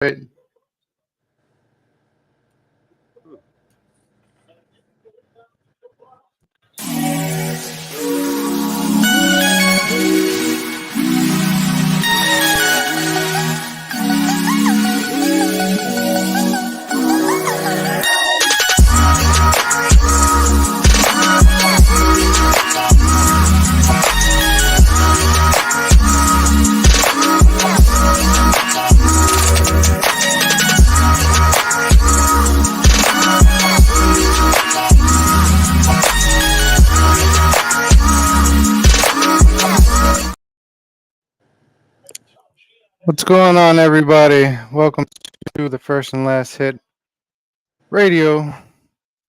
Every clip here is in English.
Right. What's going on, everybody? Welcome to the First and Last Hit Radio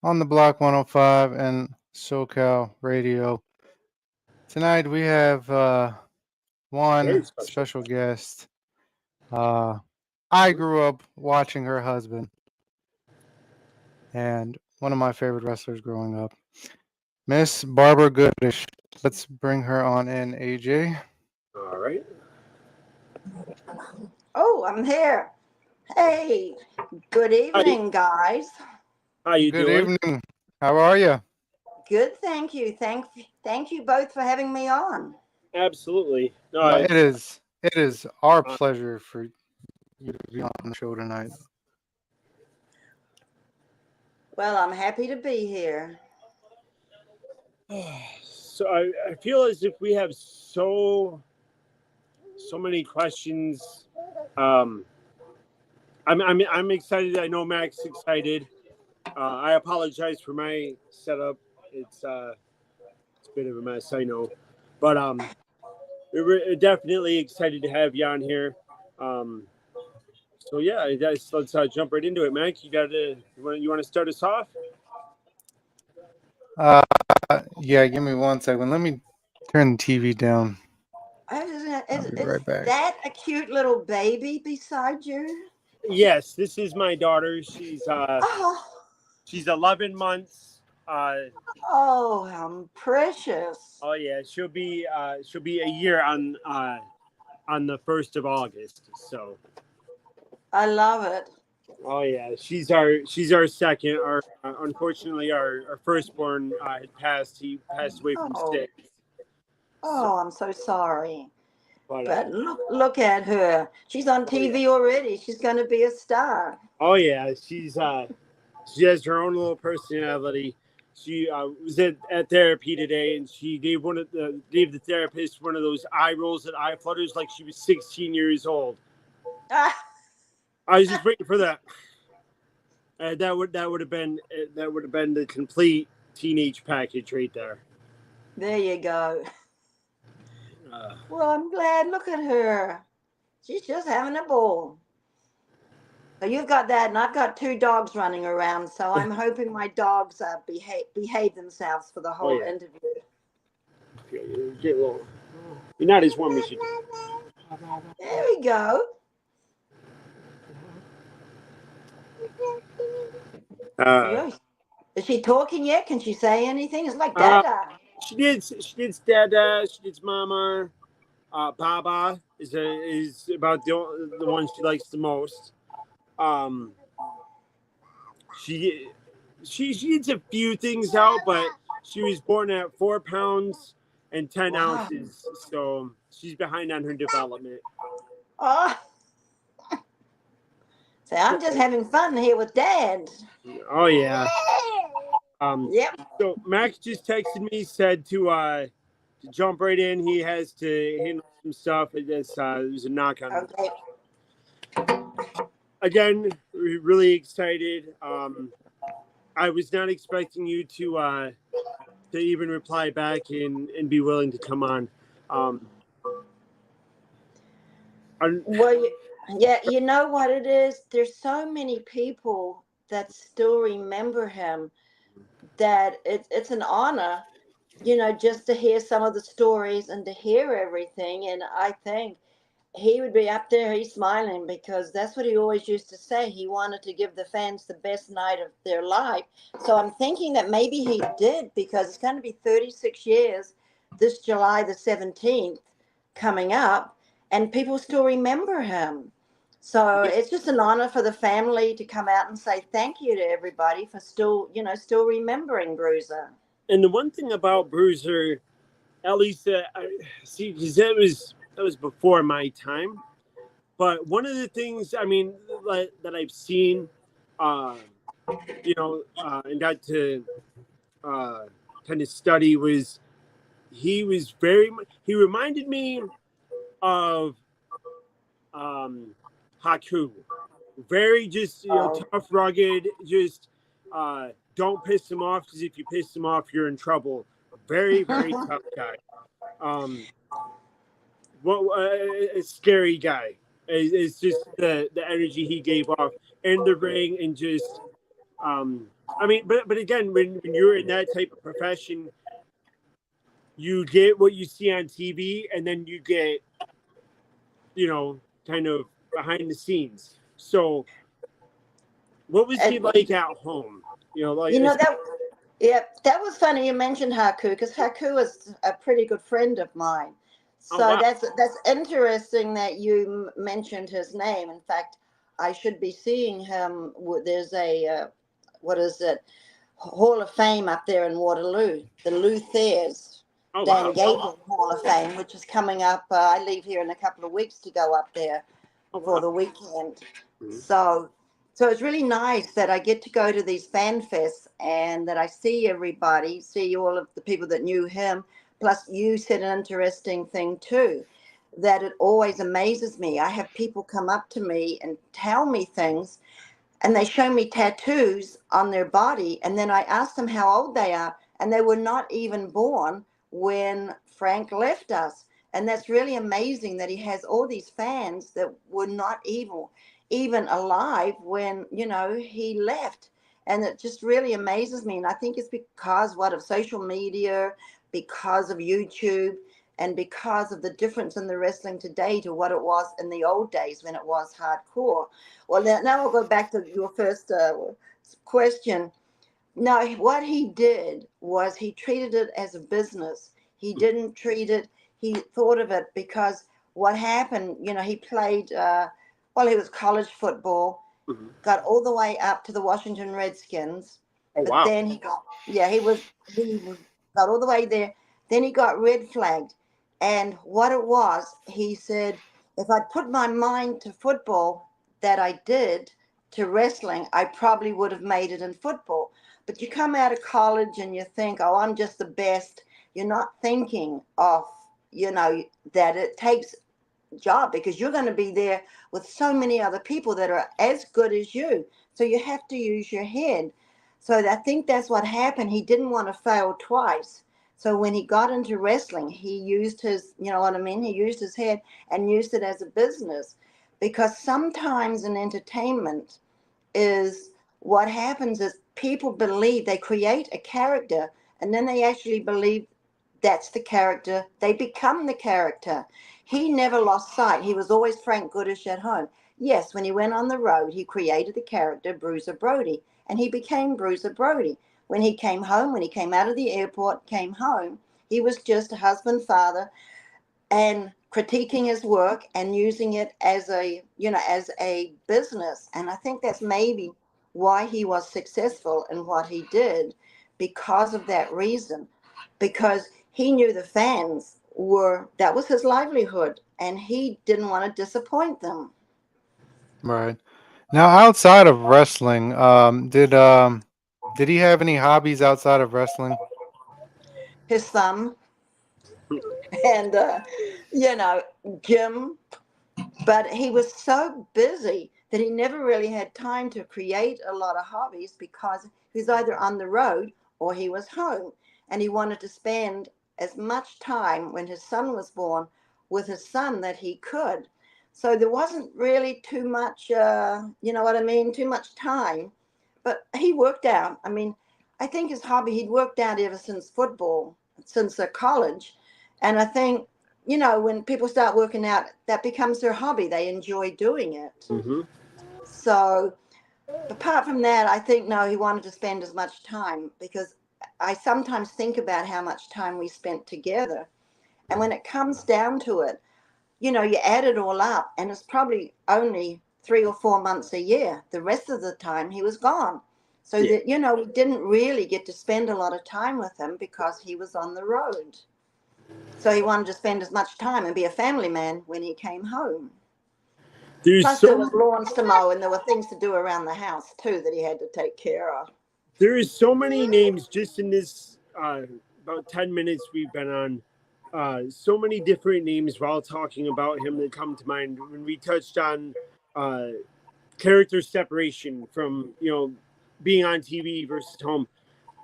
on the Block 105 and SoCal Radio. Tonight we have Very one special. special guest. I grew up watching her husband, and one of my favorite wrestlers growing up, Miss Barbra Goodish. Let's bring her on in, AJ. All right. Oh, I'm here. Hey, good evening, guys. How you Good doing? evening. How are you? Good, thank you. Thank you both for having me on. Absolutely. No, It is our pleasure for you to be on the show tonight. Well, I'm happy to be here. so I feel as if we have so many questions. I'm excited. I know Mac's excited. I apologize for my setup. It's a bit of a mess, I know, but we're definitely excited to have you on here. So yeah, let's jump right into it, Mac. You want to start us off? Yeah, give me 1 second. Let me turn the TV down. Is Right back. that a cute little baby beside you? Yes, this is my daughter. She's Oh, 11 months. oh, how precious. Oh yeah, she'll be a year on the 1st of August. So. I love it. Oh yeah, she's our second. Unfortunately, our firstborn had passed. He passed away from Oh, stage. oh, I'm so sorry. But But look at her. She's on TV already. She's going to be a star. oh yeah, she has her own little personality. She was at therapy today, and she gave gave the therapist one of those eye rolls and eye flutters like she was 16 years old. Ah, I was just waiting for that. That would have been the complete teenage package right there. there you go. Well, I'm glad. Look at her. She's just having a ball. So you've got that, and I've got two dogs running around. So I'm hoping my dogs behave themselves for the whole interview. Get a little. You're not as warm as you do. There we go. Is she talking yet? Can she say anything? It's like Dada. She did Dada. She did Mama. Baba is about the one she likes the most. She eats a few things out, but she was born at 4 pounds and 10 ounces, so she's behind on her development. Oh. So I'm just having fun here with Dad. Oh yeah. Yep. So Max just texted me, said to jump right in. He has to handle some stuff. There's a knock on. Okay. Again, we're really excited. I was not expecting you to even reply back and be willing to come on. Well, yeah, you know what it is? There's so many people that still remember him that it's an honor, just to hear some of the stories and to hear everything. And I think he would be up there, he's smiling, because that's what he always used to say. He wanted to give the fans the best night of their life. So I'm thinking that maybe he did, because it's going to be 36 years this July the 17th coming up, and people still remember him. So it's just an honor for the family to come out and say thank you to everybody for still remembering Bruiser. And the one thing about Bruiser, at least I see, because that was before my time. But one of the things, I mean, that I've seen, uh, and got to uh, kind of study was he reminded me of um, Haku, very just Oh, tough, rugged, just don't piss him off because if you piss him off, you're in trouble. Very very tough guy. Um, a scary guy. It's just the energy he gave off in the ring and just I mean, but again, when you're in that type of profession, you get what you see on TV, and then you get kind of behind the scenes. So, what was he and like at home? Like you know that yeah, that was funny you mentioned Haku because Haku is a pretty good friend of mine. oh So wow, that's interesting that you mentioned his name. In fact, I should be seeing him. There's a what is it? Hall of Fame up there in Waterloo, the Luthers, oh Dan wow, Gable Hall of Fame, which is coming up. I leave here in a couple of weeks to go up there oh for wow. the weekend. Mhm. So, so it's really nice that I get to go to these fan fests and that I see everybody, see all of the people that knew him. Plus, you said an interesting thing too, that it always amazes me. I have people come up to me and tell me things and they show me tattoos on their body and then I ask them how old they are and they were not even born when Frank left us. And that's really amazing that he has all these fans that were not even alive when he left. And it just really amazes me, and I think it's because what of social media, because of YouTube, and because of the difference in the wrestling today to what it was in the old days when it was hardcore. Well, now I'll go back to your first question. No, what he did was he treated it as a business. He didn't treat it, he thought of it because what happened, he played, he was college football, Mhm. got all the way up to the Washington Redskins, Oh but wow, then he got all the way there. Then he got red flagged, and what it was, he said, if I put my mind to football that I did to wrestling, I probably would have made it in football. But you come out of college and you think, oh, I'm just the best. You're not thinking of, that it takes job because you're going to be there with so many other people that are as good as you. So you have to use your head. So I think that's what happened. He didn't want to fail twice. So when he got into wrestling, he used his, you know what I mean? He used his head and used it as a business because sometimes in entertainment is what happens is people believe they create a character and then they actually believe that's the character. They become the character. He never lost sight. He was always Frank Goodish at home. Yes, when he went on the road, he created the character Bruiser Brody, and he became Bruiser Brody. When he came home, when he came out of the airport, came home, he was just a husband, father, and critiquing his work and using it as a business. And I think that's maybe why he was successful in what he did, because of that reason, because he knew the fans were that was his livelihood and he didn't want to disappoint them. Right. Now, outside of wrestling, did he have any hobbies outside of wrestling? His thumb and you know Jim, but he was so busy that he never really had time to create a lot of hobbies because he was either on the road or he was home. And he wanted to spend as much time when his son was born with his son that he could. So there wasn't really too much, you know what I mean, too much time. But he worked out. I mean, I think his hobby, he'd worked out ever since football, since college. And I think when people start working out, that becomes their hobby. They enjoy doing it. hmm So, apart from that, I think no, he wanted to spend as much time because I sometimes think about how much time we spent together. And when it comes down to it, you add it all up, and it's probably only 3 or 4 months a year. The rest of the time he was gone. So that, you know, we didn't really get to spend a lot of time with him because he was on the road. So he wanted to spend as much time and be a family man when he came home. Plus there was lawns to mow and there were things to do around the house too that he had to take care of. There is so many names just in this about 10 minutes we've been on. So many different names while talking about him that come to mind when we touched on character separation from, you know, being on TV versus home.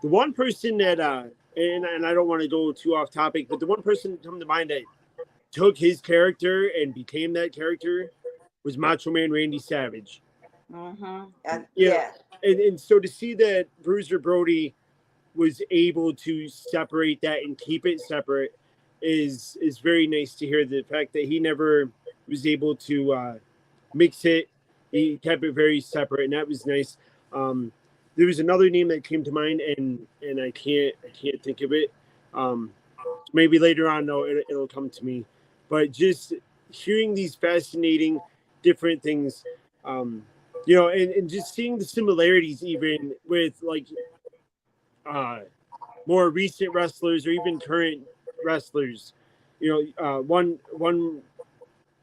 The one person that and I don't want to go too off topic, but the one person that come to mind that took his character and became that character was Macho Man Randy Savage. Yeah. And so to see that Bruiser Brody was able to separate that and keep it separate is very nice to hear. The fact that he never was able to mix it, he kept it very separate, and that was nice. There was another name that came to mind, and I can't think of it. Maybe later on, though, it'll come to me. But just hearing these fascinating different things, you know, and just seeing the similarities even with like more recent wrestlers or even current wrestlers. You know, one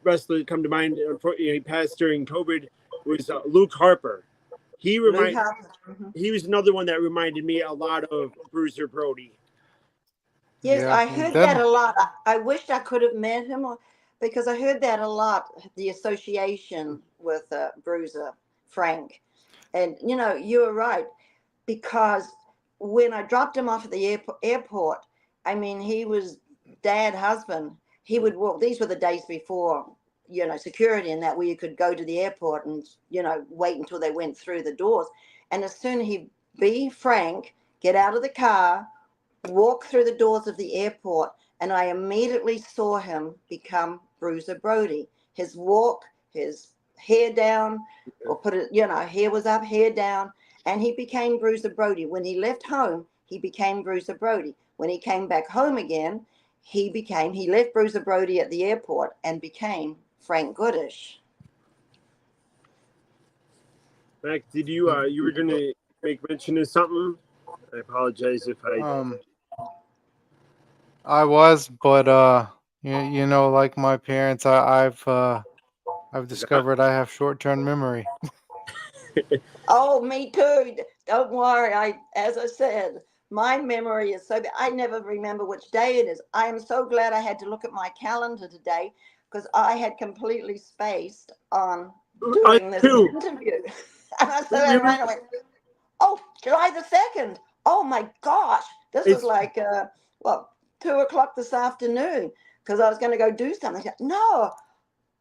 wrestler that come to mind, unfortunately, he passed during COVID, was Luke Harper. He was another one that reminded me a lot of Bruiser Brody. Yes, I heard that a lot. I wished I could have met him because I heard that a lot, the association with Bruiser, Frank. And, you know, you were right, because when I dropped him off at the airport, I mean, he was dad, husband. He would walk. These were the days before, you know, security and that, where you could go to the airport and, you know, wait until they went through the doors. And as soon as he'd be Frank, get out of the car, walk through the doors of the airport, and I immediately saw him become Bruiser Brody. His walk, his hair down, or put it, you know, hair was up, hair down, and he became Bruiser Brody. When he left home, he became Bruiser Brody. When he came back home again, he left Bruiser Brody at the airport and became Frank Goodish. Mac, did you were gonna make mention of something? I apologize if I was, but you know, like my parents, I've discovered I have short-term memory. Oh, me too. Don't worry. As I said, my memory is so bad. I never remember which day it is. I am so glad I had to look at my calendar today because I had completely spaced on doing this interview. And I said, I ran away. Oh, July the 2nd. Oh my gosh. This was like, 2:00 this afternoon, because I was going to go do something. No,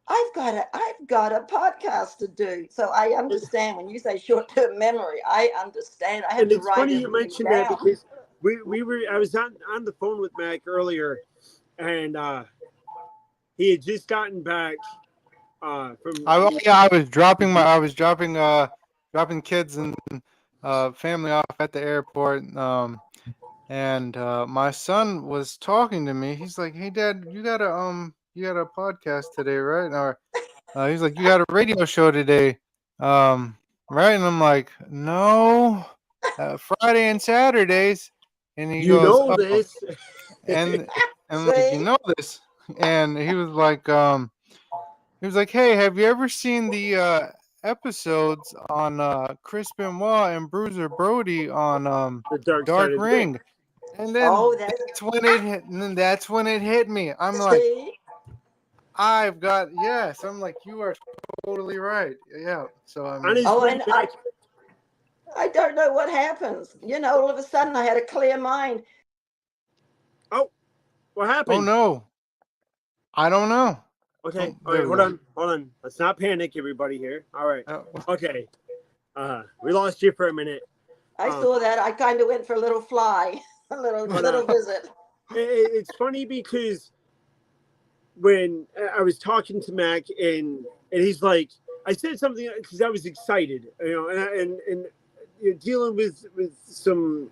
I've got a podcast to do. So I understand when you say short-term memory. I understand. I had to write it down. It's funny you mentioned that because I was on the phone with Mac earlier, and he had just gotten back from. I was dropping dropping kids and family off at the airport. And my son was talking to me. He's like, "Hey, Dad, you got a podcast today, right?" Or he's like, "You got a radio show today, right?" And I'm like, "No, Friday and Saturdays." And he goes, know this, and like, "You know this?" And he was like, "Hey, have you ever seen the episodes on Chris Benoit and Bruiser Brody on the Dark Ring?" And then that's when it hit me. I'm like, I've got I'm like, you are totally right. Yeah. So I mean, I don't know what happens. You know, all of a sudden I had a clear mind. Oh, what happened? Oh no, I don't know. Okay, all right, hold on. Let's not panic, everybody here. All right. Okay. We lost you for a minute. I saw that. I kind of went for a little fly, a little visit. It's funny because when I was talking to Mac and he's like, I said something because I was excited, you know, and you're dealing with some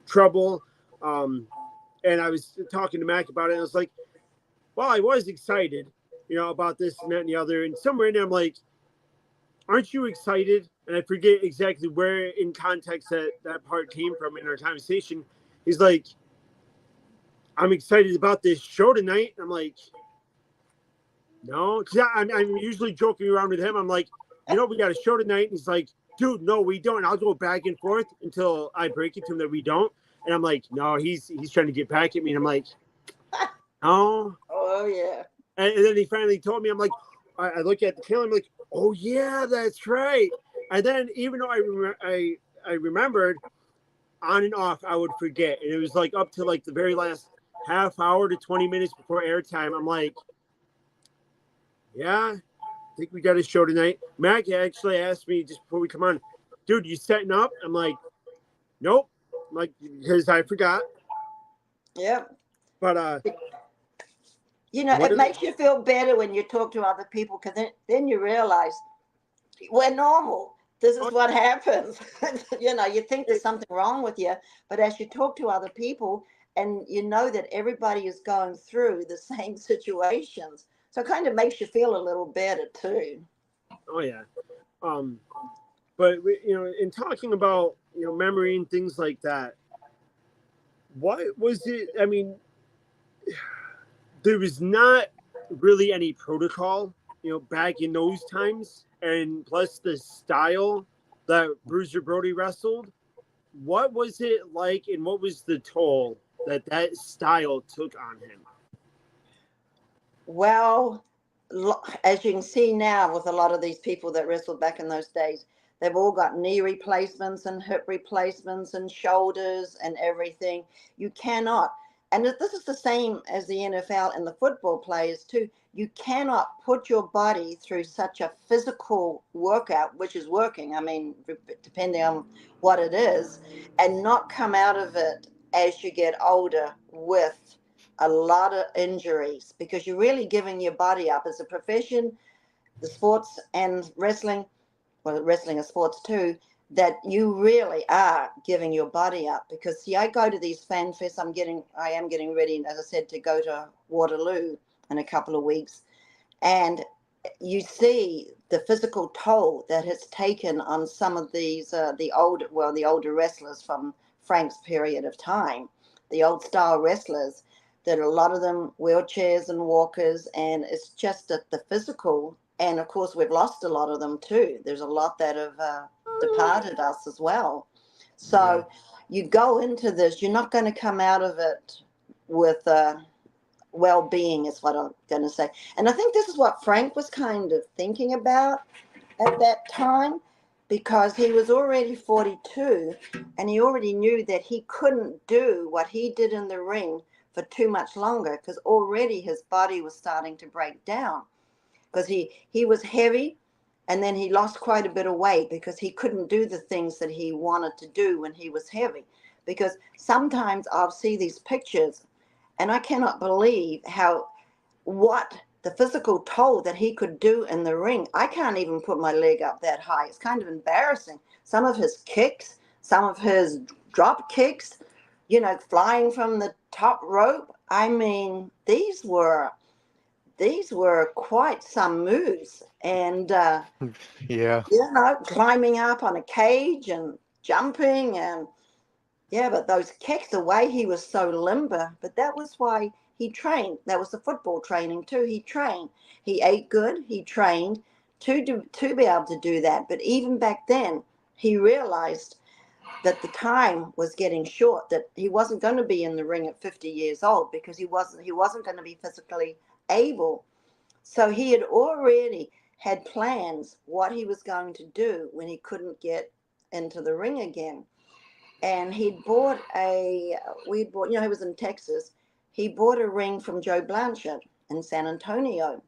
trouble, and I was talking to Mac about it. And I was like, well, I was excited, you know, about this and that and the other, and somewhere in there, I'm like, aren't you excited? And I forget exactly where in context that part came from in our conversation. He's like, I'm excited about this show tonight. I'm like, no, because I'm usually joking around with him. I'm like, we got a show tonight. And he's like, dude, no, we don't. And I'll go back and forth until I break it to him that we don't. And I'm like, no, he's trying to get back at me. And I'm like, no. Oh, yeah. And then he finally told me, I'm like, I look at the calendar, I'm like, oh, yeah, that's right. And then even though I remembered, on and off, I would forget. And it was like up to like the very last half hour to 20 minutes before airtime. I'm like, yeah, I think we got a show tonight. Mac actually asked me just before we come on, dude, you setting up? I'm like, nope. I'm like, because I forgot. Yep. But it makes you feel better when you talk to other people, because then you realize we're normal. This is what happens. You think there's something wrong with you, but as you talk to other people and you know that everybody is going through the same situations, so it kind of makes you feel a little better too. Oh yeah. But in talking about memory and things like that, what was it? I mean, there was not really any protocol, back in those times, and plus the style that Bruiser Brody wrestled. What was it like, and what was the toll that style took on him? Well, as you can see now with a lot of these people that wrestled back in those days, they've all got knee replacements and hip replacements and shoulders and everything. You cannot, and this is the same as the NFL and the football players too. You cannot put your body through such a physical workout, which is working, I mean, depending on what it is, and not come out of it as you get older with a lot of injuries, because you're really giving your body up as a profession, the sports and wrestling, well, wrestling is sports too, that you really are giving your body up. Because see, I go to these fan fests. I am getting ready, as I said, to go to Waterloo in a couple of weeks, and you see the physical toll that it's taken on some of these the older wrestlers from Frank's period of time, the old style wrestlers, that a lot of them wheelchairs and walkers, and it's just that the physical, and of course we've lost a lot of them too. There's a lot that have departed us as well. So you go into this, you're not going to come out of it with well-being, is what I'm going to say. And I think this is what Frank was kind of thinking about at that time, because he was already 42 and he already knew that he couldn't do what he did in the ring for too much longer, because already his body was starting to break down, because he was heavy, and then he lost quite a bit of weight because he couldn't do the things that he wanted to do when he was heavy. Because sometimes I'll see these pictures and I cannot believe what the physical toll that he could do in the ring. I can't even put my leg up that high. It's kind of embarrassing. Some of his kicks, some of his drop kicks, flying from the top rope. I mean, these were quite some moves. And, yeah, climbing up on a cage and jumping, and but those kicks, the way he was so limber, but that was why he trained. That was the football training too. He trained. He ate good. He trained to be able to do that. But even back then, he realized that the time was getting short, that he wasn't going to be in the ring at 50 years old, because he wasn't going to be physically able. So he had already had plans what he was going to do when he couldn't get into the ring again. And he was in Texas. He bought a ring from Joe Blanchard in San Antonio.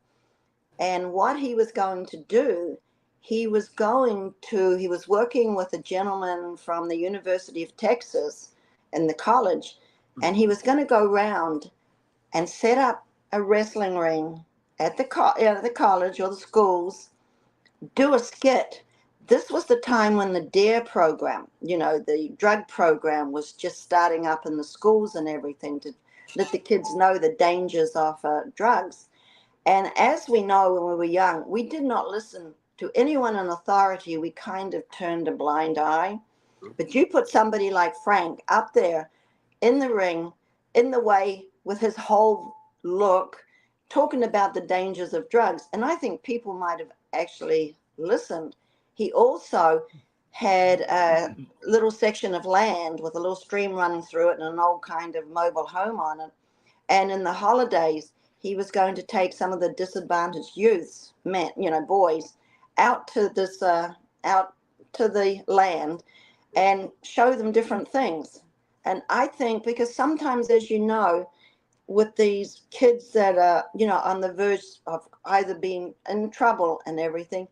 And what he was going to do, he was working with a gentleman from the University of Texas in the college, and he was going to go around and set up a wrestling ring at the college or the schools, do a skit. This was the time when the DARE program, the drug program, was just starting up in the schools and everything, to let the kids know the dangers of drugs. And as we know, when we were young, we did not listen to anyone in authority, we kind of turned a blind eye. But you put somebody like Frank up there in the ring, in the way, with his whole look, talking about the dangers of drugs. And I think people might have actually listened. He also had a little section of land with a little stream running through it and an old kind of mobile home on it. And in the holidays, he was going to take some of the disadvantaged youths, men, boys, out to out to the land and show them different things. And I think because sometimes, as you know, with these kids that are, on the verge of either being in trouble and everything,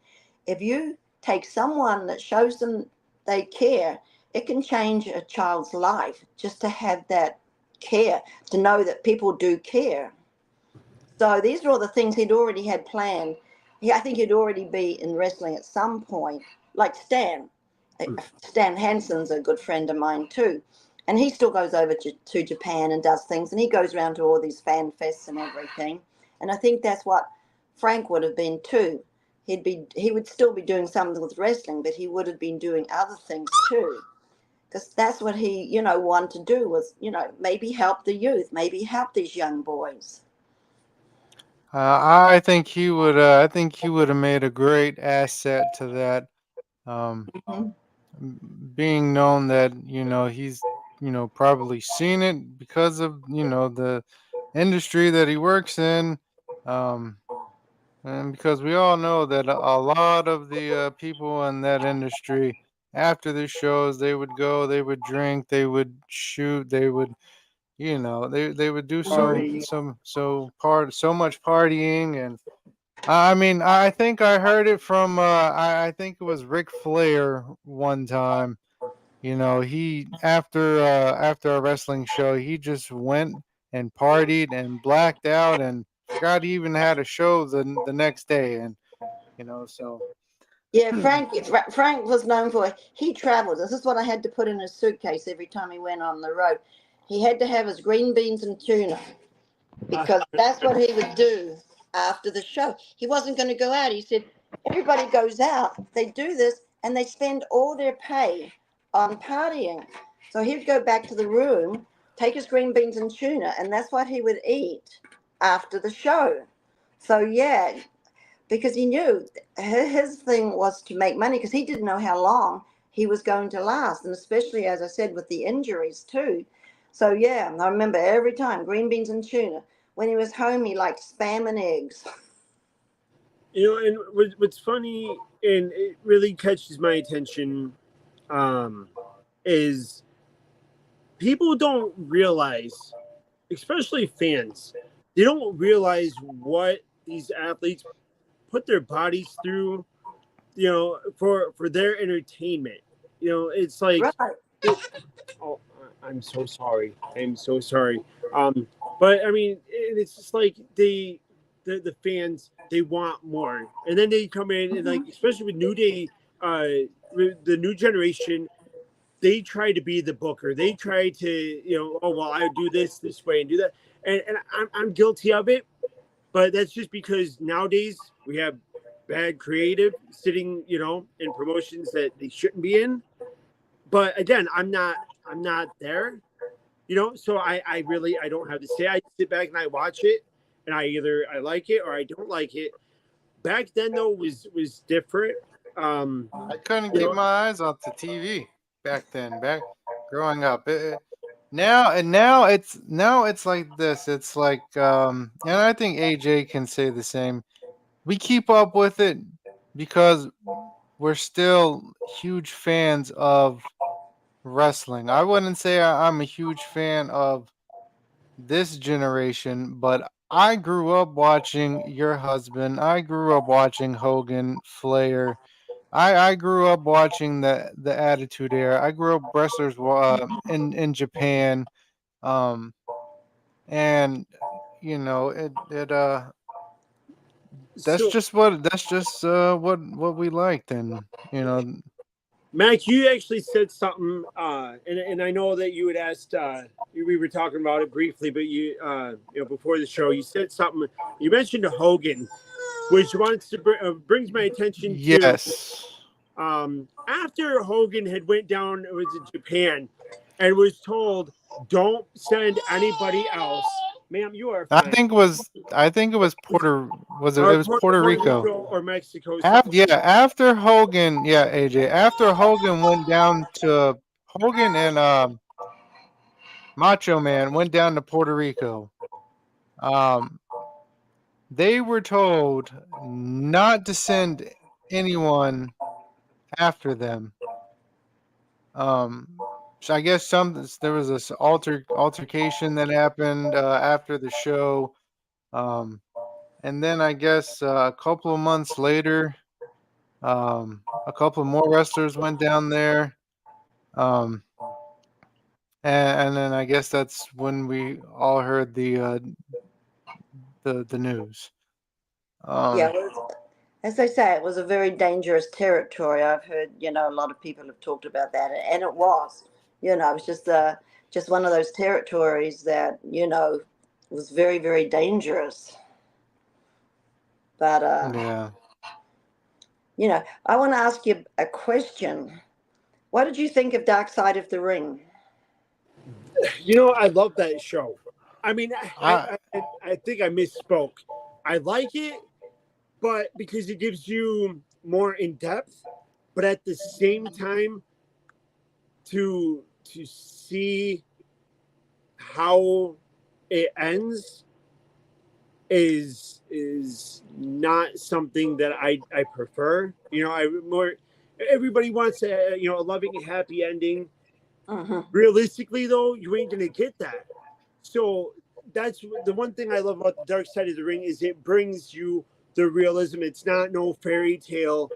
if you take someone that shows them they care, it can change a child's life just to have that care, to know that people do care. So these are all the things he'd already had planned. I think he'd already be in wrestling at some point, like Stan. Stan Hansen's a good friend of mine too. And he still goes over to Japan and does things. And he goes around to all these fan fests and everything. And I think that's what Frank would have been too. He would still be doing something with wrestling, but he would have been doing other things too. Because that's what he, wanted to do was, maybe help the youth, maybe help these young boys. I think he would. I think he would have made a great asset to that. Um, Being known that he's probably seen it because of the industry that he works in, and because we all know that a lot of the people in that industry after the shows they would go, they would drink, they would shoot, they would they would do so much partying. And I mean, I think I heard it from I think it was Ric Flair one time. He after a wrestling show, he just went and partied and blacked out and forgot he even had a show the next day. And so Yeah, Frank was known for, he traveled. This is what I had to put in his suitcase every time he went on the road. He had to have his green beans and tuna because that's what he would do after the show. He wasn't going to go out. He said, everybody goes out, they do this, and they spend all their pay on partying. So he'd go back to the room, take his green beans and tuna, and that's what he would eat after the show. So, yeah, because he knew his thing was to make money because he didn't know how long he was going to last. And especially, as I said, with the injuries too. So, yeah, I remember every time green beans and tuna. When he was home, he liked spam and eggs. And what's funny and it really catches my attention is people don't realize, especially fans, they don't realize what these athletes put their bodies through, for their entertainment. It's like, Right. oh, I'm so sorry. I'm so sorry. But I mean, it's just like the fans, they want more, and then they come in and like, especially with New Day, with the new generation, they try to be the booker. They try to, oh well, I do this way and do that, and I'm guilty of it. But that's just because nowadays we have bad creative sitting, in promotions that they shouldn't be in. But again, I'm not there, so I really, I don't have to say. I sit back and I watch it, and I like it or I don't like it. Back then though was different. I couldn't keep my eyes off the TV back then, back growing up. Now it's like this. It's like and I think AJ can say the same. We keep up with it because we're still huge fans of wrestling. I wouldn't say I'm a huge fan of this generation, but I grew up watching your husband. I grew up watching Hogan, Flair. I grew up watching the Attitude Era. I grew up wrestlers in Japan, and it that's So just what we liked. And Mac, you actually said something, and I know that you had asked. We were talking about it briefly, but you, before the show, you said something. You mentioned Hogan, which wants to brings my attention to Yes. after Hogan had went down, it was in Japan, and was told, "Don't send anybody else." Ma'am, you are fine. I think it was Puerto Rico. or Mexico. After Hogan, AJ, after Hogan went down to Hogan and Macho Man went down to Puerto Rico. They were told not to send anyone after them. So I guess there was this altercation that happened after the show. And then I guess a couple of months later, a couple more wrestlers went down there. And then I guess that's when we all heard the news. As they say, it was a very dangerous territory. I've heard, a lot of people have talked about that, and it was. It was just one of those territories that was very, very dangerous. But yeah. I want to ask you a question. What did you think of Dark Side of the Ring? I love that show. I mean, I think I misspoke. I like it, but because it gives you more in depth, but at the same time, to see how it ends is not something that I prefer. Everybody wants a loving, happy ending. Realistically, though, you ain't gonna get that. So that's the one thing I love about the Dark Side of the Ring is it brings you the realism. It's not no fairy tale,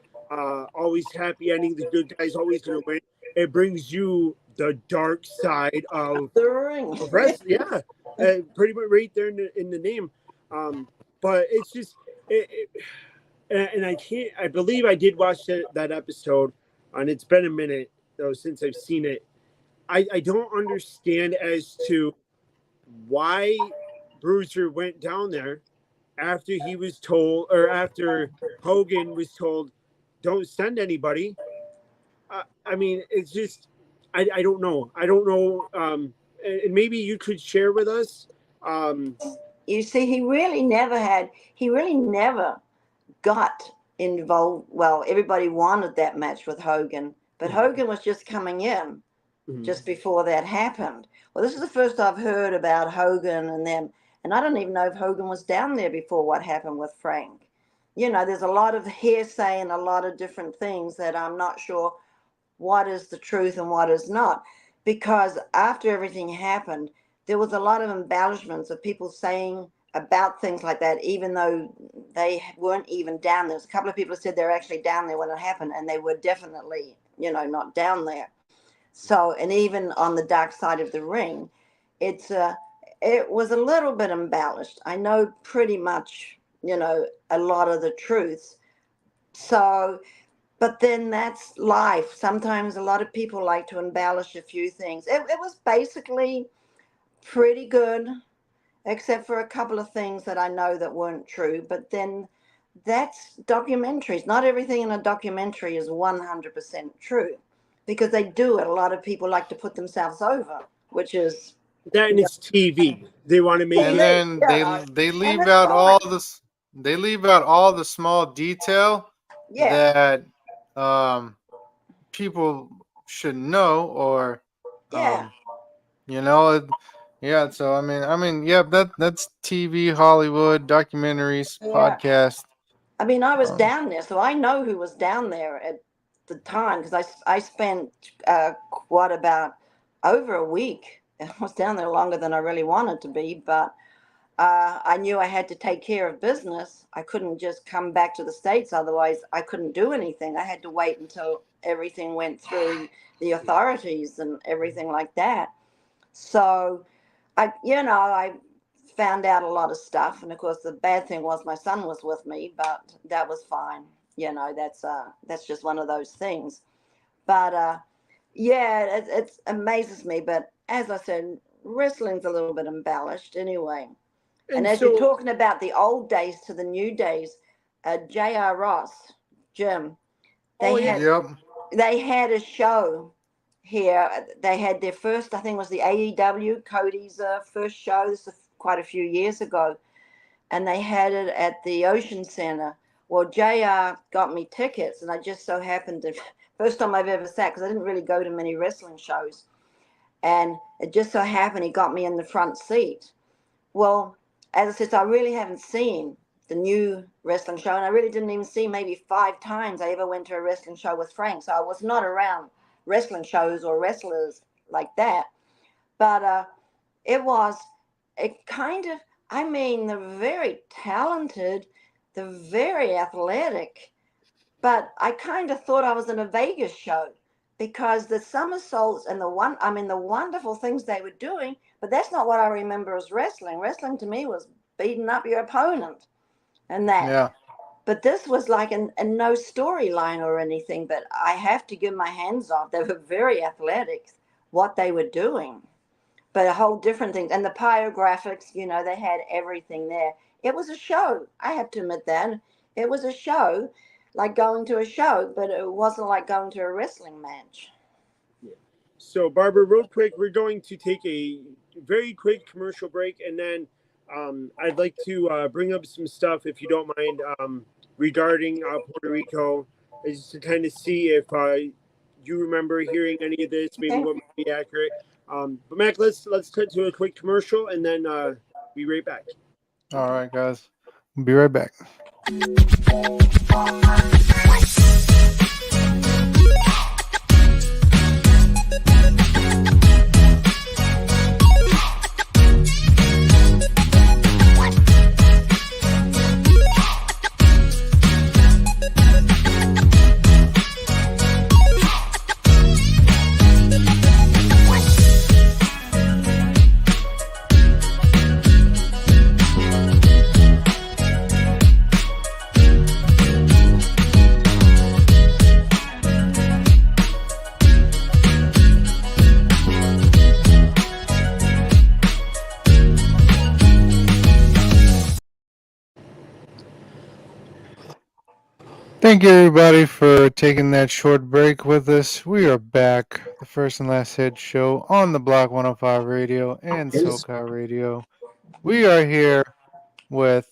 always happy ending. The good guy's always gonna win. It brings you the dark side of the ring. Wrestling. Yeah, pretty much right there in the name. But it's just and I can't. I believe I did watch that episode, and it's been a minute though since I've seen it. I don't understand as to why Bruiser went down there after he was told, or after Hogan was told, don't send anybody. I mean, it's just, I don't know. I don't know. And maybe you could share with us. You see, he really never got involved. Well, everybody wanted that match with Hogan, but Hogan was just coming in just before that happened. Well, this is the first I've heard about Hogan and them, and I don't even know if Hogan was down there before what happened with Frank. There's a lot of hearsay and a lot of different things that I'm not sure what is the truth and what is not, because after everything happened, there was a lot of embellishments of people saying about things like that, even though they weren't even down there. There's a couple of people said they're actually down there when it happened, and they were definitely, not down there. So, and even on the Dark Side of the Ring, it was a little bit embellished. I know pretty much, a lot of the truths. So, but then that's life. Sometimes a lot of people like to embellish a few things. It was basically pretty good, except for a couple of things that I know that weren't true. But then that's documentaries. Not everything in a documentary is 100% true, because they do it. A lot of people like to put themselves over, which is that, and it's TV. They want to make and then they leave out all this. They leave out all the small detail that people should know, or So I mean, that's TV, Hollywood, documentaries, podcast. I mean, I was down there, so I know who was down there at the time, because I spent about over a week. I was down there longer than I really wanted to be, but I knew I had to take care of business. I couldn't just come back to the States, otherwise I couldn't do anything. I had to wait until everything went through the authorities and everything like that. So I found out a lot of stuff, and of course the bad thing was my son was with me, but that was fine. That's just one of those things. But it amazes me. But as I said, wrestling's a little bit embellished anyway. And as you're talking about the old days to the new days, J.R. Ross, Jim. Yep. They had a show here. They had their first, I think it was the AEW, Cody's first show. This is quite a few years ago. And they had it at the Ocean Center. Well, JR got me tickets, and I just so happened to, first time I've ever sat, because I didn't really go to many wrestling shows. And it just so happened he got me in the front seat. Well, as I said, I really haven't seen the new wrestling show, and I really didn't even see maybe 5 times I ever went to a wrestling show with Frank. So I was not around wrestling shows or wrestlers like that. But it kind of, I mean, they're very talented, they're very athletic, but I kind of thought I was in a Vegas show because the somersaults and the wonderful things they were doing, but that's not what I remember as wrestling. Wrestling to me was beating up your opponent and that. Yeah. But this was like a no storyline or anything, but I have to give my hands off. They were very athletic, what they were doing. But a whole different thing. And the pyrographics, they had everything there. It was a show. I have to admit that. It was a show, like going to a show, but it wasn't like going to a wrestling match. Yeah. So, Barbara, real quick, we're going to take a very quick commercial break, and then I'd like to bring up some stuff, if you don't mind, regarding Puerto Rico, just to kind of see if you remember hearing any of this, maybe what might be accurate. But Mac, let's cut to a quick commercial and then be right back. All right, guys. We'll be right back. Thank you, everybody, for taking that short break with us. We are back, the first and last hit show on the Block 105 Radio and SoCal Radio. We are here with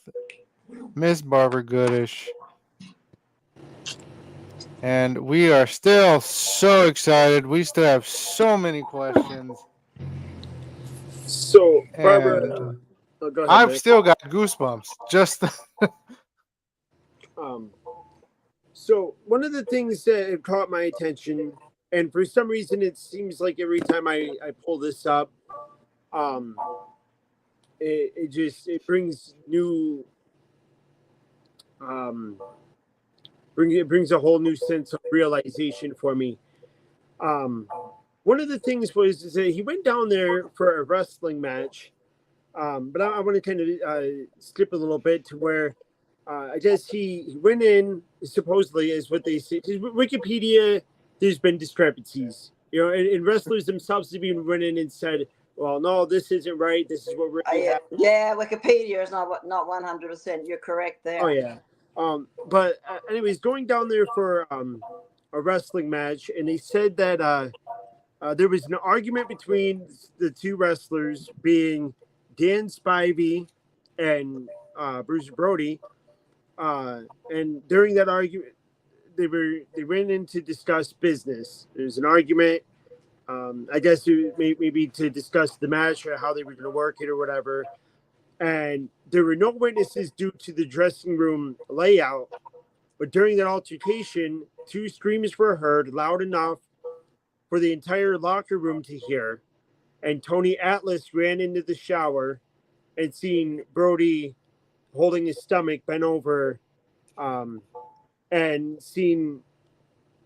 Miss Barbra Goodish, and we are still so excited. We still have so many questions. So, Barbara, And go ahead, I've Nick. still got goosebumps. So one of the things that caught my attention, and for some reason it seems like every time I pull this up, it brings new, it brings a whole new sense of realization for me. One of the things was is that he went down there for a wrestling match, but I want to kind of skip a little bit to where. I guess he went in, supposedly, is what they say. Wikipedia, there's been discrepancies. And wrestlers themselves have even went in and said, well, no, this isn't right. This is what really happened. Yeah, Wikipedia is not 100%. You're correct there. Oh, yeah. But anyways, going down there for a wrestling match, and they said that there was an argument between the two wrestlers, being Dan Spivey and Bruiser Brody. And during that argument, they went in to discuss business. There's an argument, I guess maybe to discuss the match or how they were going to work it or whatever. And there were no witnesses due to the dressing room layout. But during that altercation, 2 screams were heard loud enough for the entire locker room to hear. And Tony Atlas ran into the shower and seen Brody holding his stomach, bent over, and seen,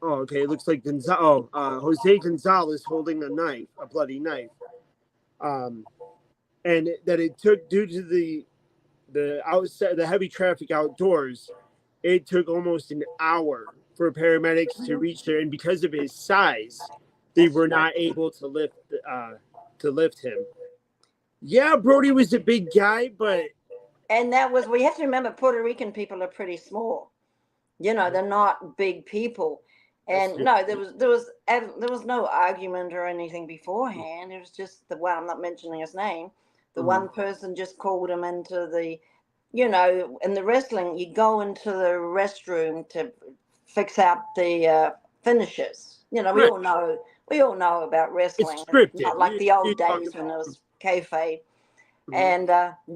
it looks like Jose Gonzalez holding a knife, a bloody knife. And that it took, due to the outside, the heavy traffic outdoors, it took almost an hour for paramedics to reach there, and because of his size, they were not able to lift him. Yeah, Brody was a big guy, but And that was, we have to remember, Puerto Rican people are pretty small. They're not big people. And no, there was no argument or anything beforehand. It was just I'm not mentioning his name. The one person just called him into the, in the wrestling, you go into the restroom to fix out the finishes. Right. We all know about It's wrestling. It's scripted. not like the You old talk days when it was kayfabe. about, And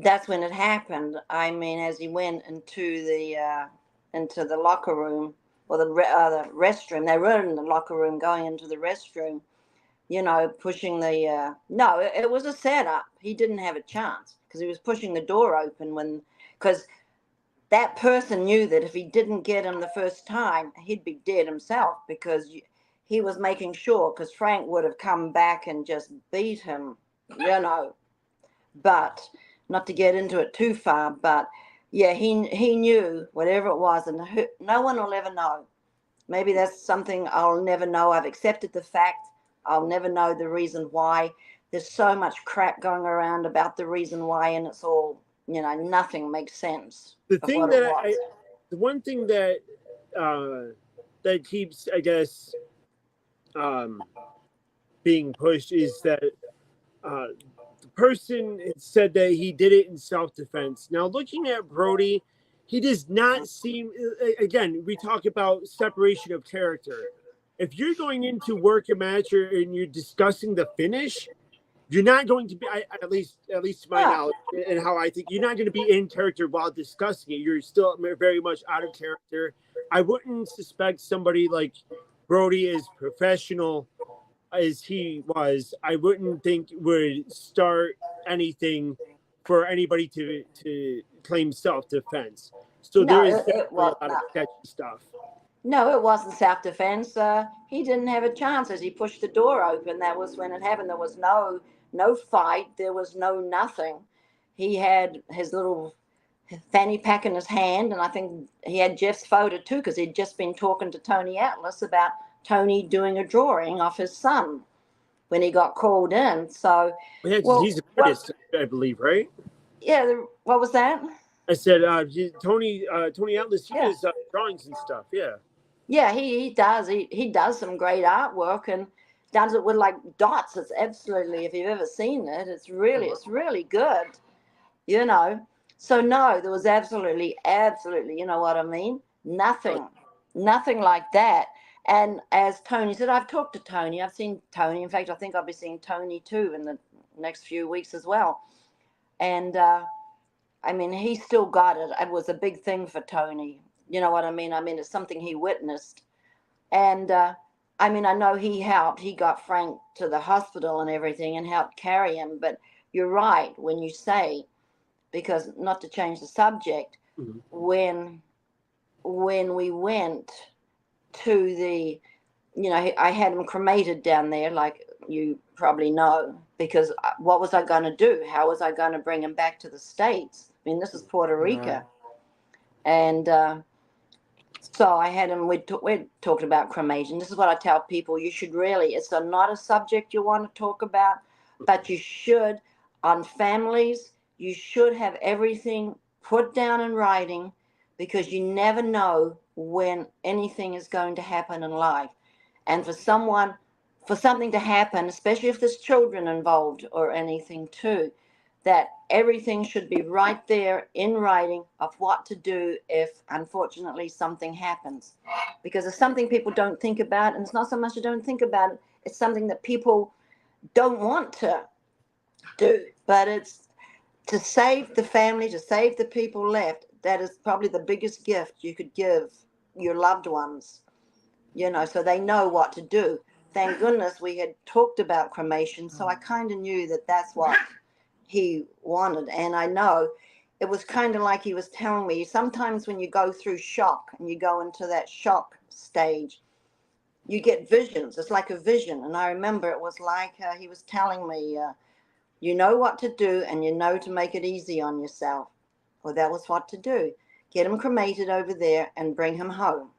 that's when it happened. I mean, as he went into the locker room or the restroom, they were in the locker room going into the restroom. Pushing the. No, it was a setup. He didn't have a chance because he was pushing the door open because that person knew that if he didn't get him the first time, he'd be dead himself because he was making sure because Frank would have come back and just beat him. But not to get into it too far, but yeah, he knew whatever it was, and no one will ever know. Maybe that's something I'll never know. I've accepted the fact. I'll never know the reason why. There's so much crap going around about the reason why, and it's all, nothing makes sense the of thing what it that was. the one thing that that keeps, I guess, um, being pushed is that the person said that he did it in self-defense. Now, looking at Brody, he does not seem. Again, we talk about separation of character. If you're going into work a match and you're discussing the finish, you're not going to be, at least to my Yeah, knowledge and how I think, you're not going to be in character while discussing it. You're still very much out of character. I wouldn't suspect somebody like Brody is professional as he was. I wouldn't think would start anything for anybody to claim self-defense. So there no, is it definitely was a lot of no. sketchy stuff. No, it wasn't self-defense. He didn't have a chance as he pushed the door open. That was when it happened. There was no fight. There was no nothing. He had his little fanny pack in his hand, and I think he had Jeff's photo too, because he'd just been talking to Tony Atlas about Tony doing a drawing of his son when he got called in. So, Yeah, well, he's an well, artist, I believe, right? yeah. What was that? I said, Tony Atlas, he Yeah. does drawings and stuff. Yeah. Yeah, he does. He does some great artwork and does it with like dots. It's absolutely, if you've ever seen it, it's really good, you know. So no, there was absolutely, you know what I mean? Nothing like that. And as Tony said, I've talked to Tony. I've seen Tony. In fact, I think I'll be seeing Tony too in the next few weeks as well. And I mean, he still got it. It was a big thing for Tony. You know what I mean? I mean, it's something he witnessed and I mean, I know he helped. He got Frank to the hospital and everything and helped carry him. But you're right when you say, because not to change the subject, Mhm. when we went to the, I had him cremated down there, like you probably know, because what was I going to do? How was I going to bring him back to the States? I mean, this is Puerto Right. Rico. And so I had him, we talked about cremation. This is what I tell people. You should really, it's not a subject you want to talk about, but you should, on families, you should have everything put down in writing because you never know when anything is going to happen in life. And for something to happen, especially if there's children involved or anything too, that everything should be right there in writing of what to do if unfortunately something happens. Because it's something people don't think about, and it's not so much you don't think about it, it's something that people don't want to do. But it's to save the family, to save the people left, that is probably the biggest gift you could give your loved ones, so they know what to do. Thank goodness we had talked about cremation, so I kind of knew that that's what he wanted. And I know it was kind of like he was telling me sometimes when you go through shock and you go into that shock stage, you get visions. It's like a vision. And I remember it was like he was telling me, you know what to do and you know to make it easy on yourself. Well, that was what to do. Get him cremated over there and bring him home.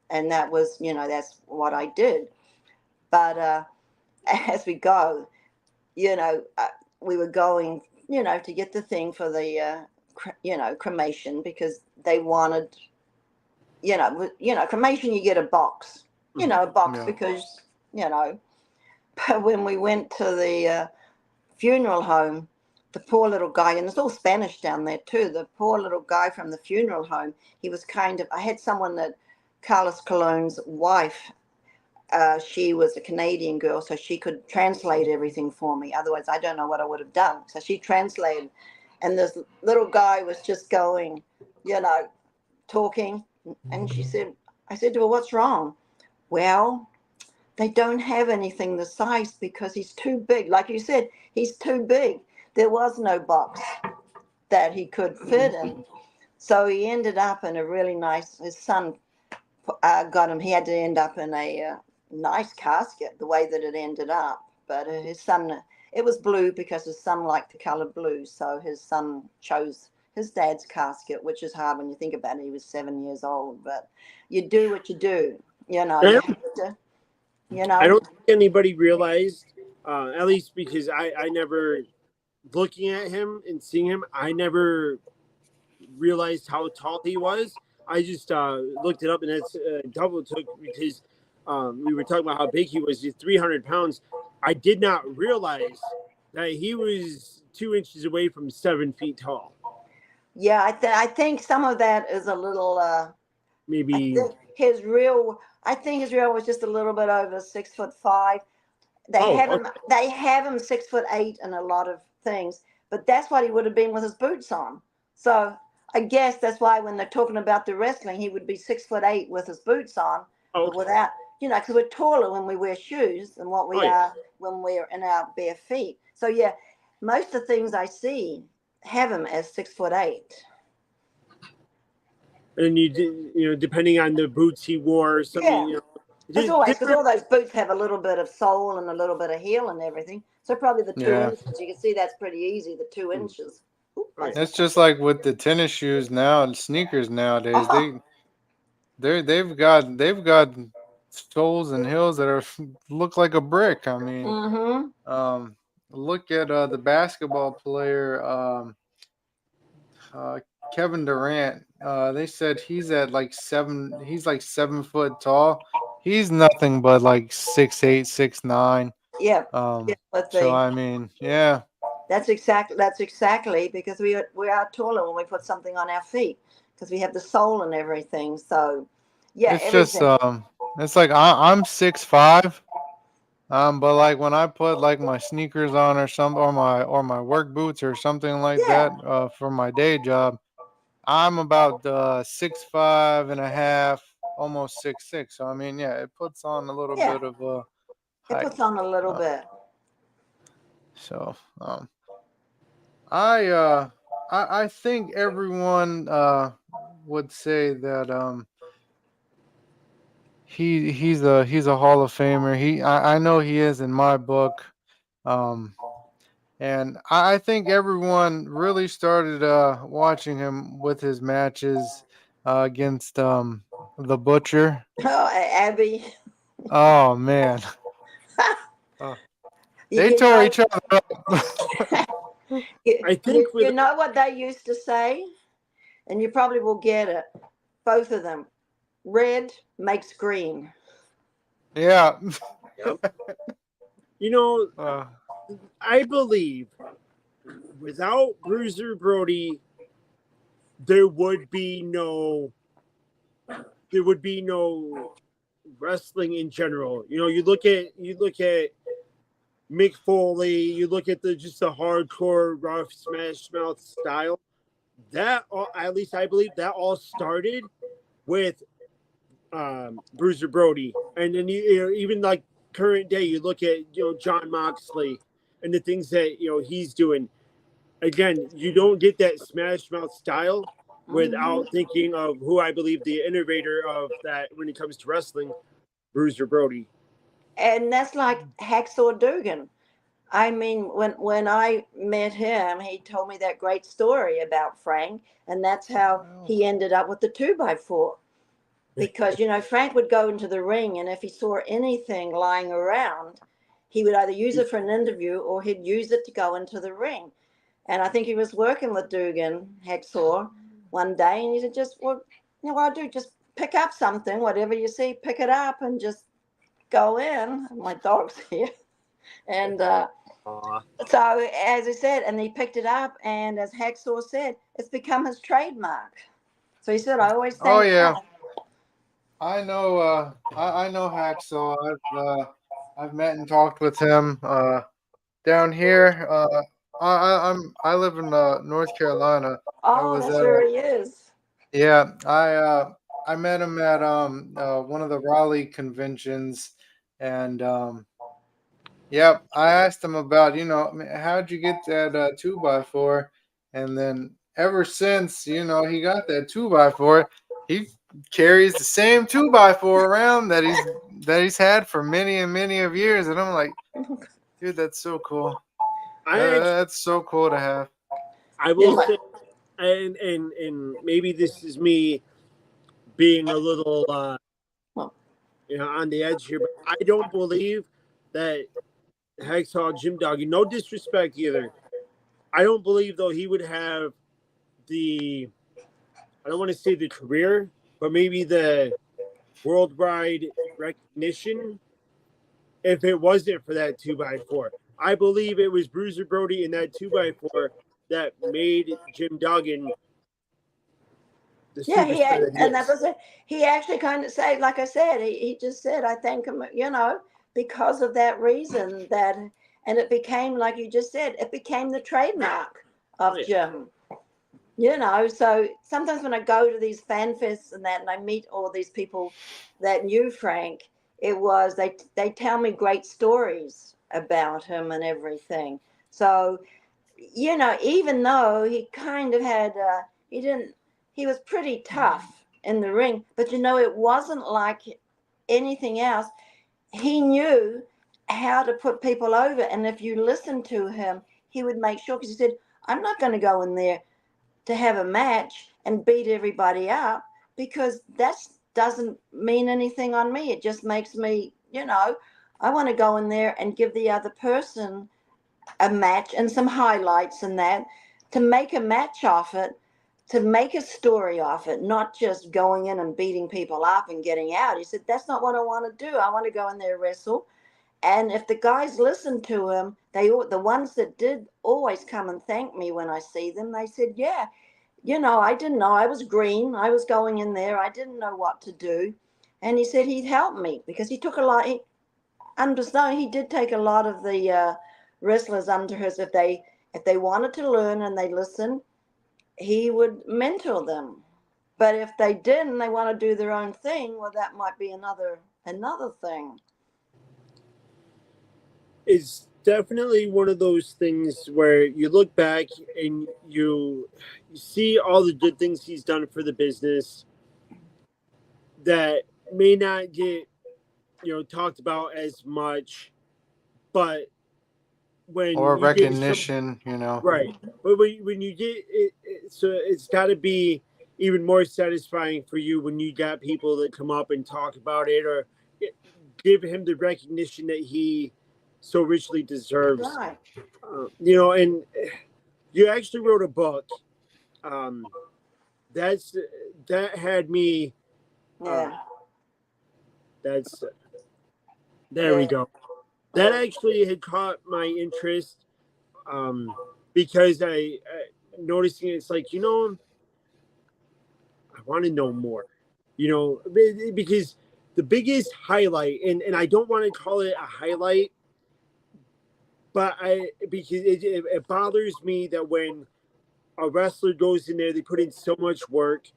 And that was, that's what I did. But as we go, you know, uh, we were going, to get the thing for the cremation because they wanted, cremation. You get a box, a box Yeah. because But when we went to the funeral home, the poor little guy, and it's all Spanish down there too. The poor little guy from the funeral home, he was I had someone that Carlos Colon's wife. She was a Canadian girl, so she could translate everything for me. Otherwise, I don't know what I would have done. So she translated, and this little guy was just going, talking. And I said to her, "What's wrong?" Well, they don't have anything the size because he's too big. Like you said, he's too big. There was no box that he could fit in. So he ended up in a really nice, his son got him, he had to end up in a nice casket the way that it ended up. But his son, it was blue because his son liked the color blue. So his son chose his dad's casket, which is hard when you think about it. He was 7 years old, but you do what you do. You have to, I don't think anybody realized, at least because I never, looking at him and seeing him, I never realized how tall he was. I just looked it up, and that's double took because we were talking about how big he was. He's 300 pounds. I did not realize that he was 2 inches away from 7 feet tall. Yeah, I think some of that is a little. Maybe I think his real was just a little bit over 6'5". They Oh, have okay. him. They have him 6'8" in a lot of things, but that's what he would have been with his boots on. So I guess that's why when they're talking about the wrestling, he would be 6'8" with his boots on, Oh, but okay. without, because we're taller when we wear shoes than what we Oh, yeah. are when we're in our bare feet. So yeah, most of the things I see have him as 6'8". And depending on the boots he wore, Yeah. something, As always, because different. all those boots have a little bit of sole and a little bit of heel and everything. So probably the two Yeah. inches. You can see that's pretty easy. The 2 inches. Oop, Oh, yeah. It's just like with the tennis shoes now and sneakers nowadays. oh, They've got soles and heels that are look like a brick. I mean, mm-hmm. um, look at the basketball player uh, Kevin Durant. They said he's at like seven. He's like 7 foot tall. He's nothing but like 6'8", 6'9". Yeah. Yeah. But So I mean, yeah, that's exactly because we are taller when we put something on our feet because we have the sole and everything. So yeah, it's just everything. it's like I'm 6'5". But like when I put like my sneakers on or some or my work boots or something like Yeah. that for my day job, I'm about 6'5" and a half, almost 6'6". So I mean, yeah, it puts on a little Yeah. bit of It height. puts on a little Uh, bit. so I I think everyone would say that he's a Hall of Famer. I know he is in my book. Um, And I think everyone really started watching him with his matches against the Butcher. Oh, Abby. Oh man, uh, You, they you tore know, each other up. you, I you think with you know what they used to say, and you probably will get it. Both of them. Red makes green. Yeah. Yep. You know, uh, I believe without Bruiser Brody, there would be no wrestling in general. You look at Mick Foley, you look at the hardcore rough smash mouth style. At least I believe that all started with Bruiser Brody, and then even like current day, you look at John Moxley and the things that he's doing. Again, you don't get that Smash Mouth style Hmm. without thinking of who I believe the innovator of that when it comes to wrestling, Bruiser Brody. And that's like Hacksaw Dugan. I mean, when I met him, he told me that great story about Frank, and that's how well, he ended up with the 2x4. Because Frank would go into the ring, and if he saw anything lying around, he would either use it for an interview or he'd use it to go into the ring. And I think he was working with Dugan Hacksaw one day, and he said, "Just what I do, just pick up something, whatever you see, pick it up, and just go in." My dog's here, and so as I said, and he picked it up, and as Hacksaw said, it's become his trademark. So he said, "I always Oh thank yeah, God." I know. I know Hacksaw. I've met and talked with him. Down here, I live in North Carolina. I Oh, was that's at where he is. yeah. I met him at one of the Raleigh conventions, and yep. I asked him about, I mean, how'd you get that 2x4, and then ever since, he got that 2x4, he carries the same 2x4 around that he's had for many and many of years, and I'm like, dude, that's so cool. That's so cool to have. I Yeah, will say, and maybe this is me being a little well, on the edge here, but I don't believe that Hacksaw Jim Duggan, no disrespect either. I don't believe though he would have the, I don't want to say the career, but maybe the worldwide recognition if it wasn't for that 2x4. I believe it was Bruiser Brody in that 2x4 that made Jim Duggan the yeah, superstar that he and that is. was it. He actually kind of said, like I said, he just said, "I thank him," because of that reason that, and it became, like you just said, it became the trademark Oh, of yeah. Jim. So sometimes when I go to these fan fests and that, and I meet all these people that knew Frank, it was they tell me great stories about him and everything. So even though he kind of had, he didn't, he was pretty tough in the ring, but it wasn't like anything else. He knew how to put people over, and if you listen to him, he would make sure, because he said, "I'm not going to go in there to have a match and beat everybody up, because that doesn't mean anything on me. It just makes me, I want to go in there and give the other person a match and some highlights and that, to make a match off it, to make a story off it, not just going in and beating people up and getting out." He said, "That's not what I want to do. I want to go in there, wrestle." And if the guys listened to him, the ones that did always come and thank me when I see them, they said, "Yeah, I didn't know. I was green. I was going in there. I didn't know what to do." And he said he'd help me, because he took a lot. He did take a lot of the wrestlers under his. If they wanted to learn and they listened, he would mentor them. But if they didn't, they want to do their own thing. Well, that might be another thing. It's definitely one of those things where you look back and you see all the good things he's done for the business that may not get talked about as much, but when Or you get some recognition. right, but when you get it, so it's got to be even more satisfying for you when you got people that come up and talk about it, or give him the recognition that he so richly deserves. Right. And you actually wrote a book. Um, that's that had me. Uh, Yeah. that's there we Yeah. go. That actually had caught my interest, um, because I noticing it's like I want to know more. Because the biggest highlight, and I don't want to call it a highlight, but because it bothers me that when a wrestler goes in there, they put in so much work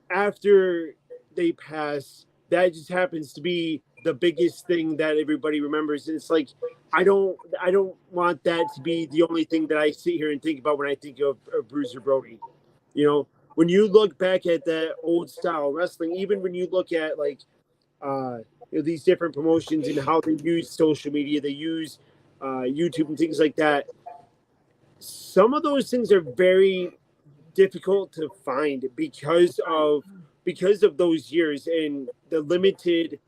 after they pass. That just happens to be the biggest thing that everybody remembers. And it's like I don't want that to be the only thing that I sit here and think about when I think of Bruiser Brody. When you look back at that old style wrestling, even when you look at like uh, these different promotions and how they use social media, they use YouTube and things like that. Some of those things are very difficult to find because of those years and the limited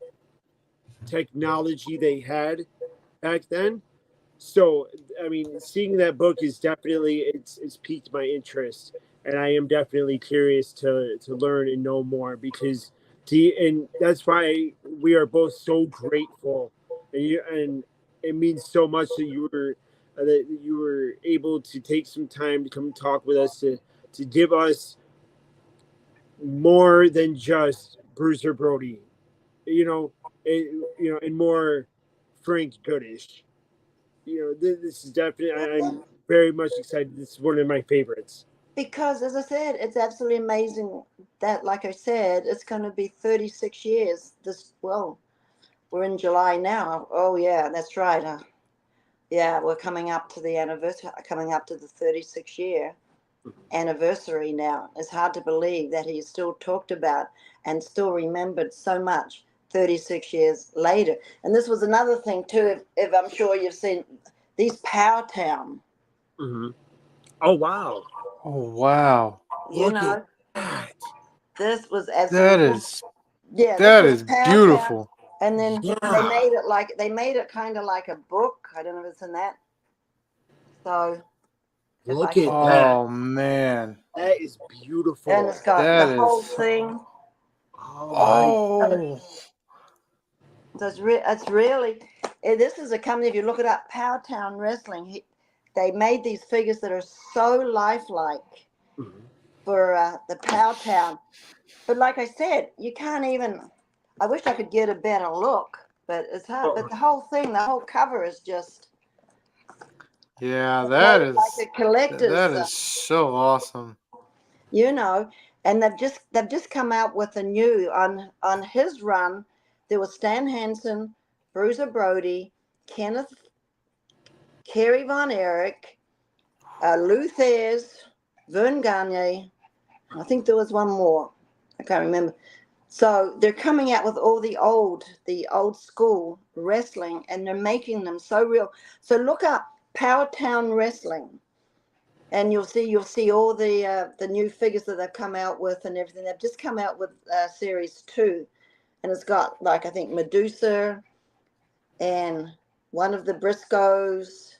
technology they had back then. So I mean, seeing that book is definitely it's piqued my interest, and I am definitely curious to learn and know more because and that's why we are both so grateful, and it means so much that you were able to take some time to come talk with us to give us more than just Bruiser Brody, you know, and more Frank Goodish. This is definitely. I'm very much excited. This is one of my favorites. Because, as I said, it's absolutely amazing that, like I said, it's going to be 36 years. Well, we're in July now. Oh, yeah, that's right. Yeah, we're coming up to the anniversary, coming up to the 36 year anniversary now. It's hard to believe that he's still talked about and still remembered so much 36 years later. And this was another thing, too, if I'm sure you've seen these Power Town. Mm-hmm. Oh wow! Oh wow! Look at that. This was That absolutely, is yeah, this that was is Power Town. beautiful. And then Yeah. they made it kind of like a book. I don't know if it's in that. So if I Look can, at that. Oh man, That is and beautiful. it's got the that whole is. thing. Oh my. Oh So it's really, this is a company, if you look it up, Powtown Wrestling, they made these figures that are so lifelike Mhm. for the Powtown. But like I said, you can't even, I wish I could get a better look, but it's hard. Oh, But the whole thing, the whole cover is just yeah, made like a that collector's, is so awesome. you know. And they've just come out with a new on his run. There was Stan Hansen, Bruiser Brody, Kenneth Kerry Von Erich, Lou Thez, Vern Gagne. I think there was one more. I can't remember. So they're coming out with all the old school wrestling, and they're making them so real. So look up Powertown Wrestling, and you'll see all the new figures that they've come out with and everything. They've just come out with series 2, and it's got, like, I think Medusa and one of the Briscoes,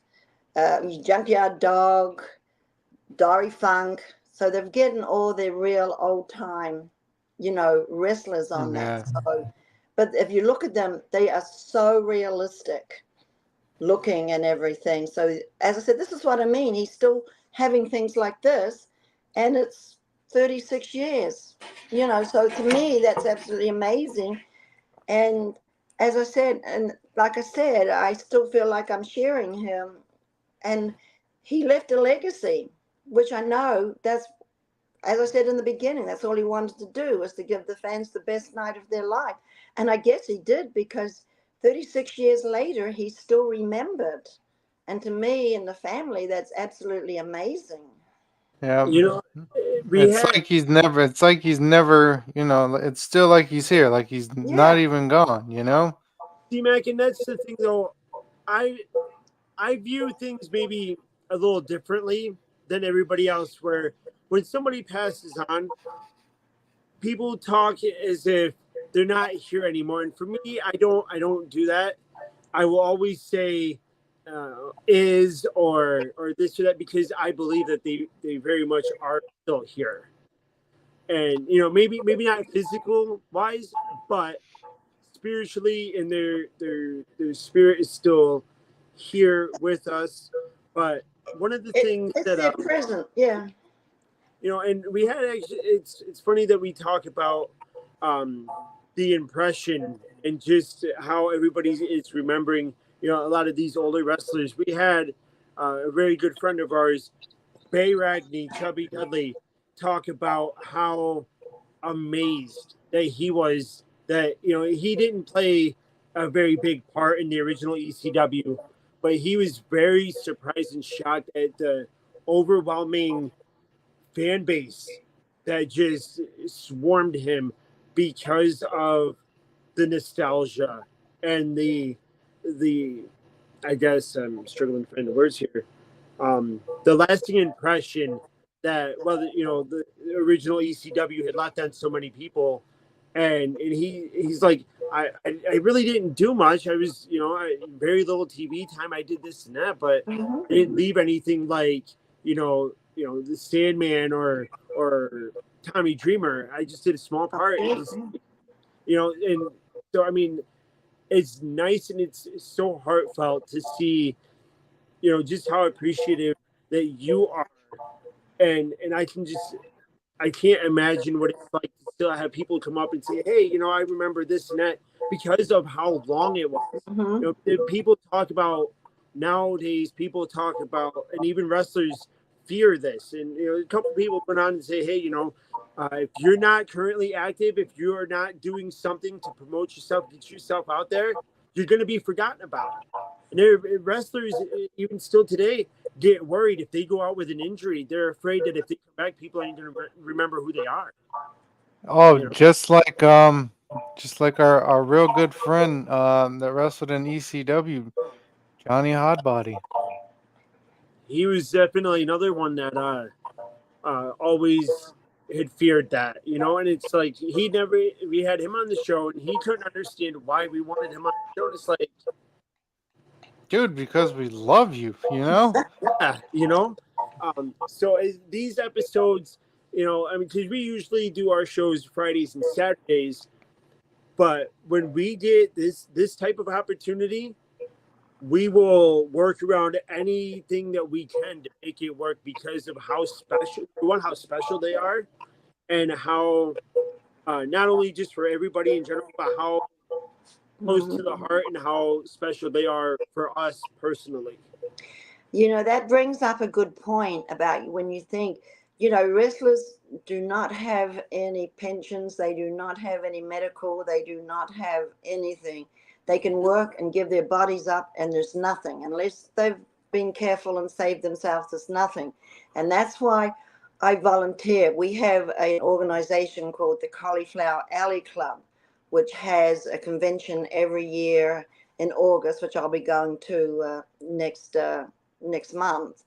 Junkyard Dog, Dory Funk. So they're getting all their real old time, wrestlers on that. Yeah, So, but if you look at them, they are so realistic looking and everything. So, as I said, this is what I mean. He's still having things like this, and it's 36 years. So to me, that's absolutely amazing. And as I said, and like I said, I still feel like I'm sharing him, and he left a legacy, which I know that's, as I said in the beginning, that's all he wanted to do, was to give the fans the best night of their life. And I guess he did, because 36 years later, he's still remembered. And to me and the family, that's absolutely amazing. yeah. you know, we had. It's like he's never. It's still like he's here. Like he's not Yeah. even gone. You know. See, Mac, and that's the thing, though. I I view things maybe a little differently than everybody else. Where when somebody passes on, people talk as if they're not here anymore. And for me, I don't do that. I will always say is or this or that because I believe that they very much are still here. And maybe not physical wise, but spiritually, and their spirit is still here with us. But one of the things It's that their present. Yeah. and we had actually, it's funny that we talk about um the impression and just how everybody is remembering a lot of these older wrestlers. We had a very good friend of ours, Bay Ragney, Chubby Dudley, talk about how amazed that he was that he didn't play a very big part in the original ECW, but he was very surprised and shocked at the overwhelming fan base that just swarmed him because of the nostalgia and the I guess I'm struggling to find the words here. The lasting impression that the original ECW had left on so many people, and he's like, I really didn't do much. I was, very little TV time. I did this and that, but I didn't leave anything like, the Sandman or Tommy Dreamer. I just did a small part. And so I mean, it's nice and it's so heartfelt to see, just how appreciative that you are, and I can't imagine what it's like to still have people come up and say, hey, I remember this and that because of how long it was. People talk about nowadays, and even wrestlers fear this. And, a couple people went on and say, hey, if you're not currently active, if you're not doing something to promote yourself, get yourself out there, you're going to be forgotten about. And wrestlers, even still today, get worried if they go out with an injury. They're afraid that if they come back, people ain't going to remember who they are. Oh, just like our real good friend that wrestled in ECW, Johnny Hotbody. He was definitely another one that always had feared that, and it's like we had him on the show and he couldn't understand why we wanted him on the show. It's like, dude, because we love you, yeah, so these episodes, because we usually do our shows Fridays and Saturdays, but when we get this type of opportunity, we will work around anything that we can to make it work because of how special they are, and how not only just for everybody in general, but how close to the heart and how special they are for us personally. That brings up a good point about when you think, wrestlers do not have any pensions, they do not have any medical, they do not have anything. They can work and give their bodies up, and there's nothing. Unless they've been careful and saved themselves, there's nothing. And that's why I volunteer. We have an organization called the Cauliflower Alley Club, which has a convention every year in August, which I'll be going to next month.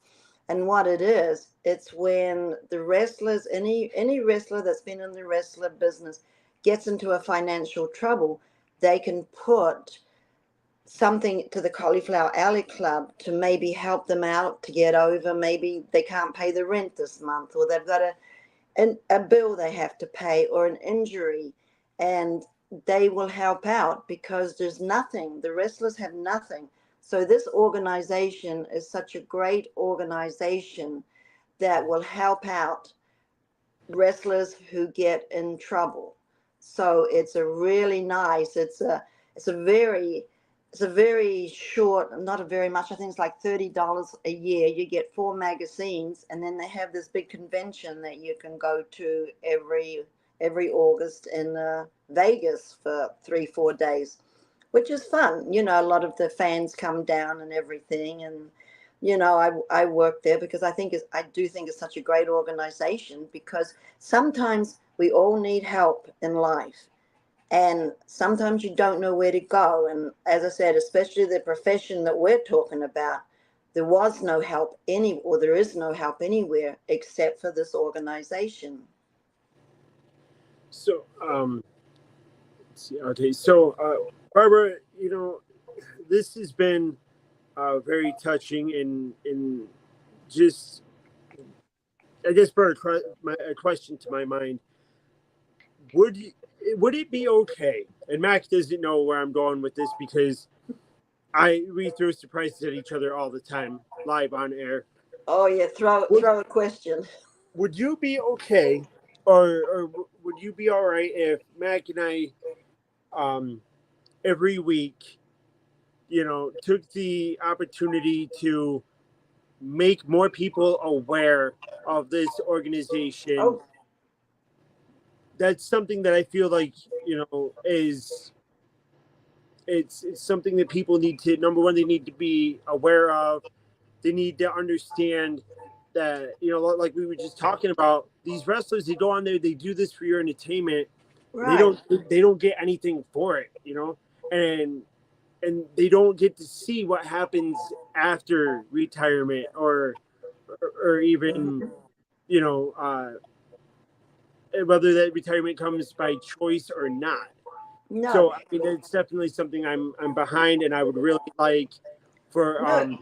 And what it is, it's when the wrestlers, any wrestler that's been in the wrestler business gets into a financial trouble, they can put something to the Cauliflower Alley Club to maybe help them out to get over. Maybe they can't pay the rent this month, or they've got a bill they have to pay, or an injury, and they will help out because there's nothing. The wrestlers have nothing. So this organization is such a great organization that will help out wrestlers who get in trouble. So it's a really nice, it's a very short, not a very much, I think it's like $30 a year. You get 4 magazines, and then they have this big convention that you can go to every August in Vegas for 3-4 days, which is fun. A lot of the fans come down and everything, and I work there because I do think it's such a great organization, because sometimes we all need help in life, and sometimes you don't know where to go. And as I said, especially the profession that we're talking about, there was no help or there is no help anywhere except for this organization. So, let's see. Okay, so Barbara, this has been very touching, and just, I guess, brought a question to my mind. Would it be okay? And Max doesn't know where I'm going with this because we throw surprises at each other all the time, live on air. Oh yeah, throw a question. Would you be okay, or would you be all right if Mac and I, every week, took the opportunity to make more people aware of this organization? Oh. That's something that I feel like, is it's something that people need to, number one, they need to be aware of. They need to understand that, like we were just talking about, these wrestlers, they go on there, they do this for your entertainment. Right. They don't get anything for it, and they don't get to see what happens after retirement, or even, whether that retirement comes by choice or not. No, So I mean, it's definitely something I'm behind, and I would really like for no.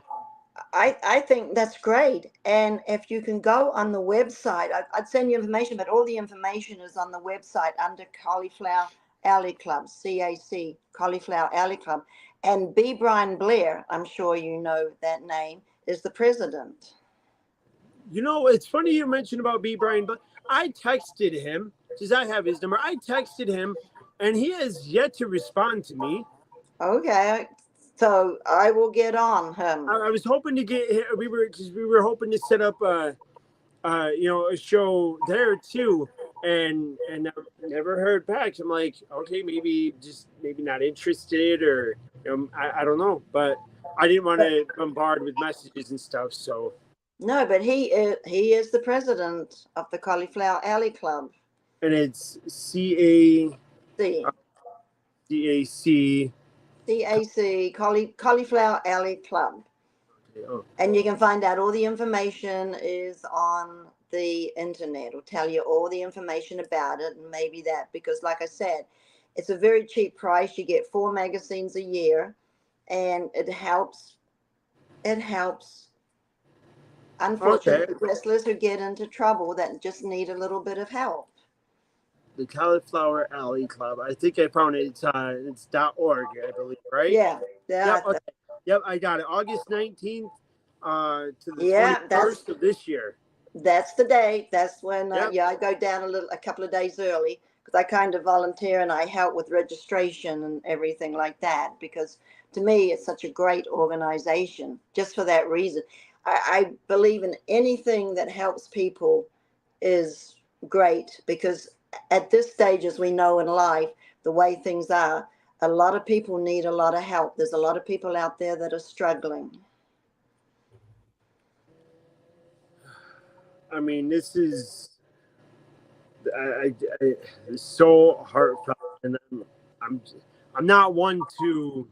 I think that's great. And if you can go on the website, I'd send you information, but all the information is on the website under Cauliflower Alley Club, CAC, Cauliflower Alley Club. And B. Brian Blair, I'm sure you know that name, is the president. You know, it's funny you mentioned about B. Brian, but I texted him because I have his number. I texted him, and he has yet to respond to me. Okay, so I will get on him. I was hoping to get we were hoping to set up a show there too, and I never heard back. I'm like, okay, maybe not interested, or I don't know, but I didn't want to bombard with messages and stuff. So No, but he is the president of the Cauliflower Alley Club. and it's CAC. CAC, Cauliflower Alley Club. Oh. And you can find out all the information is on the internet. It'll tell you all the information about it, and maybe that, because like I said, it's a very cheap price. You get 4 magazines a year, and it helps unfortunately wrestlers who get into trouble that just need a little bit of help. The Cauliflower Alley Club. I think I found it. It's .org, I believe, right? Yeah. Yep, okay. Yep, I got it. August 19th to the 21st of this year. That's the date. That's when I go down a couple of days early, because I kind of volunteer and I help with registration and everything like that, because to me it's such a great organization just for that reason. I believe in anything that helps people is great, because at this stage, as we know in life, the way things are, a lot of people need a lot of help. There's a lot of people out there that are struggling. I mean, this is it's so heartfelt, and I'm not one to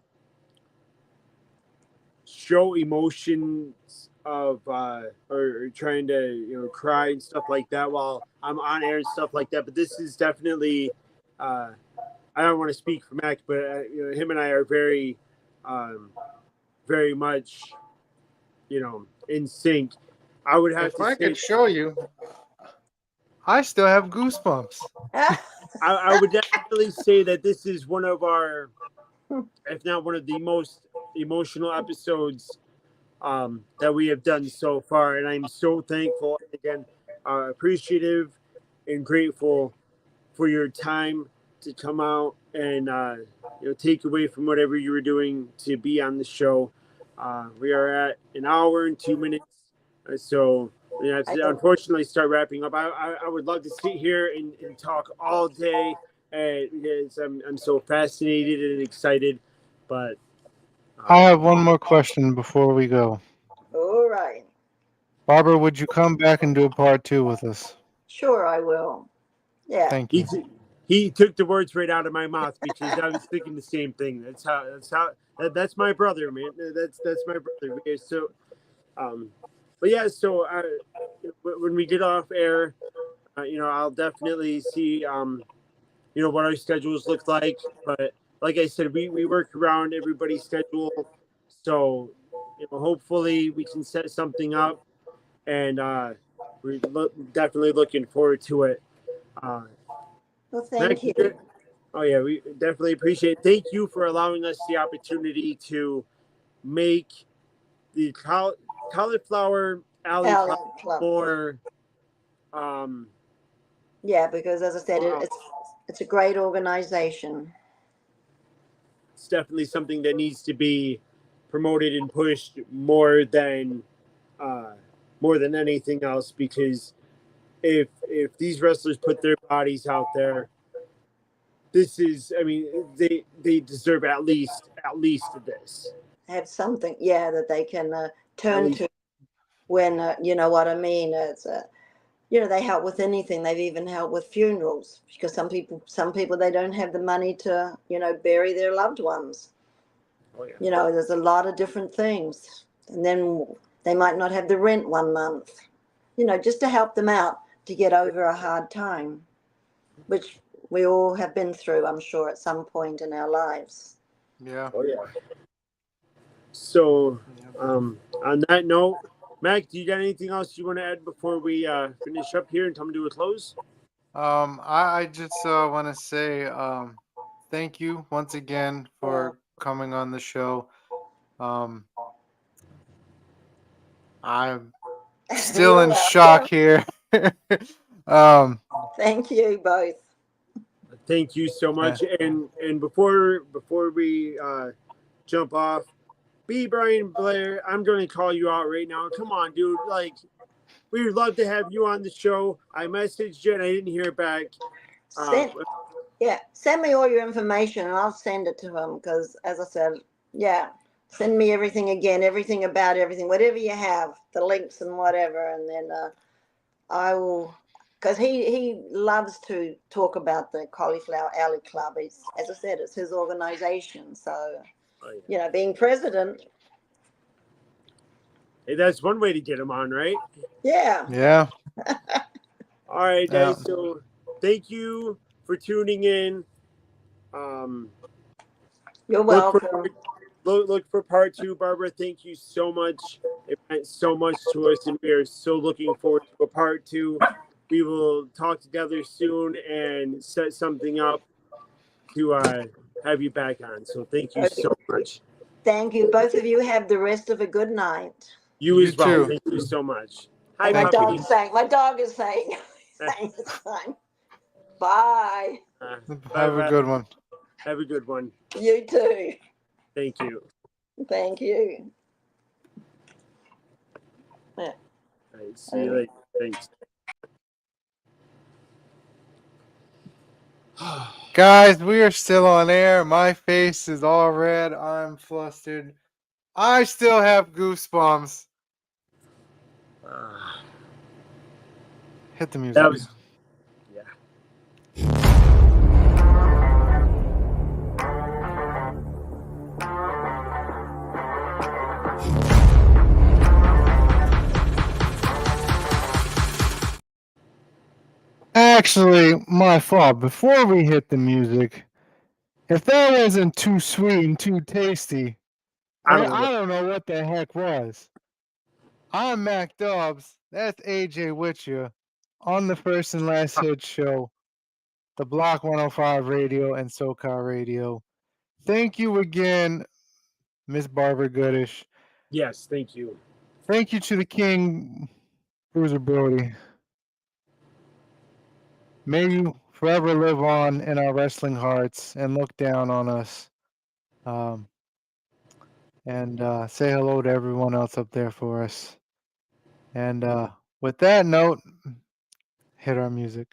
show emotions of or trying to cry and stuff like that while I'm on air and stuff like that. But this is definitely I don't want to speak for Mac, but him and I are very very much in sync. I would have if to I say, could show you, I still have goosebumps. I would definitely say that this is one of our, if not one of the most emotional episodes that we have done so far. And I'm so thankful, again, appreciative and grateful for your time to come out and take away from whatever you were doing to be on the show. We are at an hour and 2 minutes. So I have to unfortunately start wrapping up. I would love to sit here and talk all day because I'm so fascinated and excited. But I have one more question before we go. All right. Barbara, would you come back and do a part 2 with us? Sure, I will. Yeah. Thank you. He took the words right out of my mouth, because I was thinking the same thing. That's my brother, man. That's my brother. So, but yeah. So when we get off air, I'll definitely see what our schedules look like. But like I said, we work around everybody's schedule, so hopefully we can set something up, and we're definitely looking forward to it. Well, thank you. Oh yeah, we definitely appreciate it. Thank you for allowing us the opportunity to make the Cauliflower Alley Club more. Yeah, because as I said, it's a great organization. It's definitely something that needs to be promoted and pushed more than anything else, because if these wrestlers put their bodies out there, this is, I mean, they deserve at least this. Have something, that they can turn to when you know what I mean. It's they help with anything. They've even helped with funerals, because some people they don't have the money to bury their loved ones. Oh, yeah. There's a lot of different things, and then they might not have the rent one month. Just to help them out to get over a hard time. which we all have been through, I'm sure, at some point in our lives. Yeah. Oh yeah. So, on that note, Mac, do you got anything else you want to add before we finish up here and come to a close? I just want to say thank you once again for coming on the show. I'm still in shock here. Thank you both. Thank you so much. And before we jump off, B. Brian Blair, I'm going to call you out right now. Come on, dude. Like, we would love to have you on the show. I messaged you and I didn't hear back. Send me all your information and I'll send it to him because, as I said, send me everything again, everything about everything, whatever you have, the links and whatever, and then I will, because he loves to talk about the Cauliflower Alley Club. As I said, it's his organization, so being president. Hey, that's one way to get him on, right? Yeah. Yeah. All right, guys. So thank you for tuning in. You're welcome. Look for part 2, Barbara. Thank you so much. It meant so much to us, and we are so looking forward to a part 2. We will talk together soon and set something up to have you back on. So thank you so much. Thank you. Both of you have the rest of a good night. You as well. Too. Thank you so much. Hi, my puppy. dog is saying it's fine. Bye. Have a good one. Have a good one. You too. Thank you. Thank you. Yeah. All right, see you later. Thanks. Guys, we are still on air. My face is all red. I'm flustered. I still have goosebumps. Hit the music. That was, yeah. Actually, my fault. Before we hit the music, if that wasn't too sweet and too tasty, I don't know what the heck was. I'm Mac Dobbs. That's AJ Witcher on the First and Last Hit Show, the Block 105 Radio and SoCal Radio. Thank you again, Miss Barbra Goodish. Yes, thank you. Thank you to the King, Bruiser Brody. May you forever live on in our wrestling hearts and look down on us. And say hello to everyone else up there for us. And with that note, hit our music.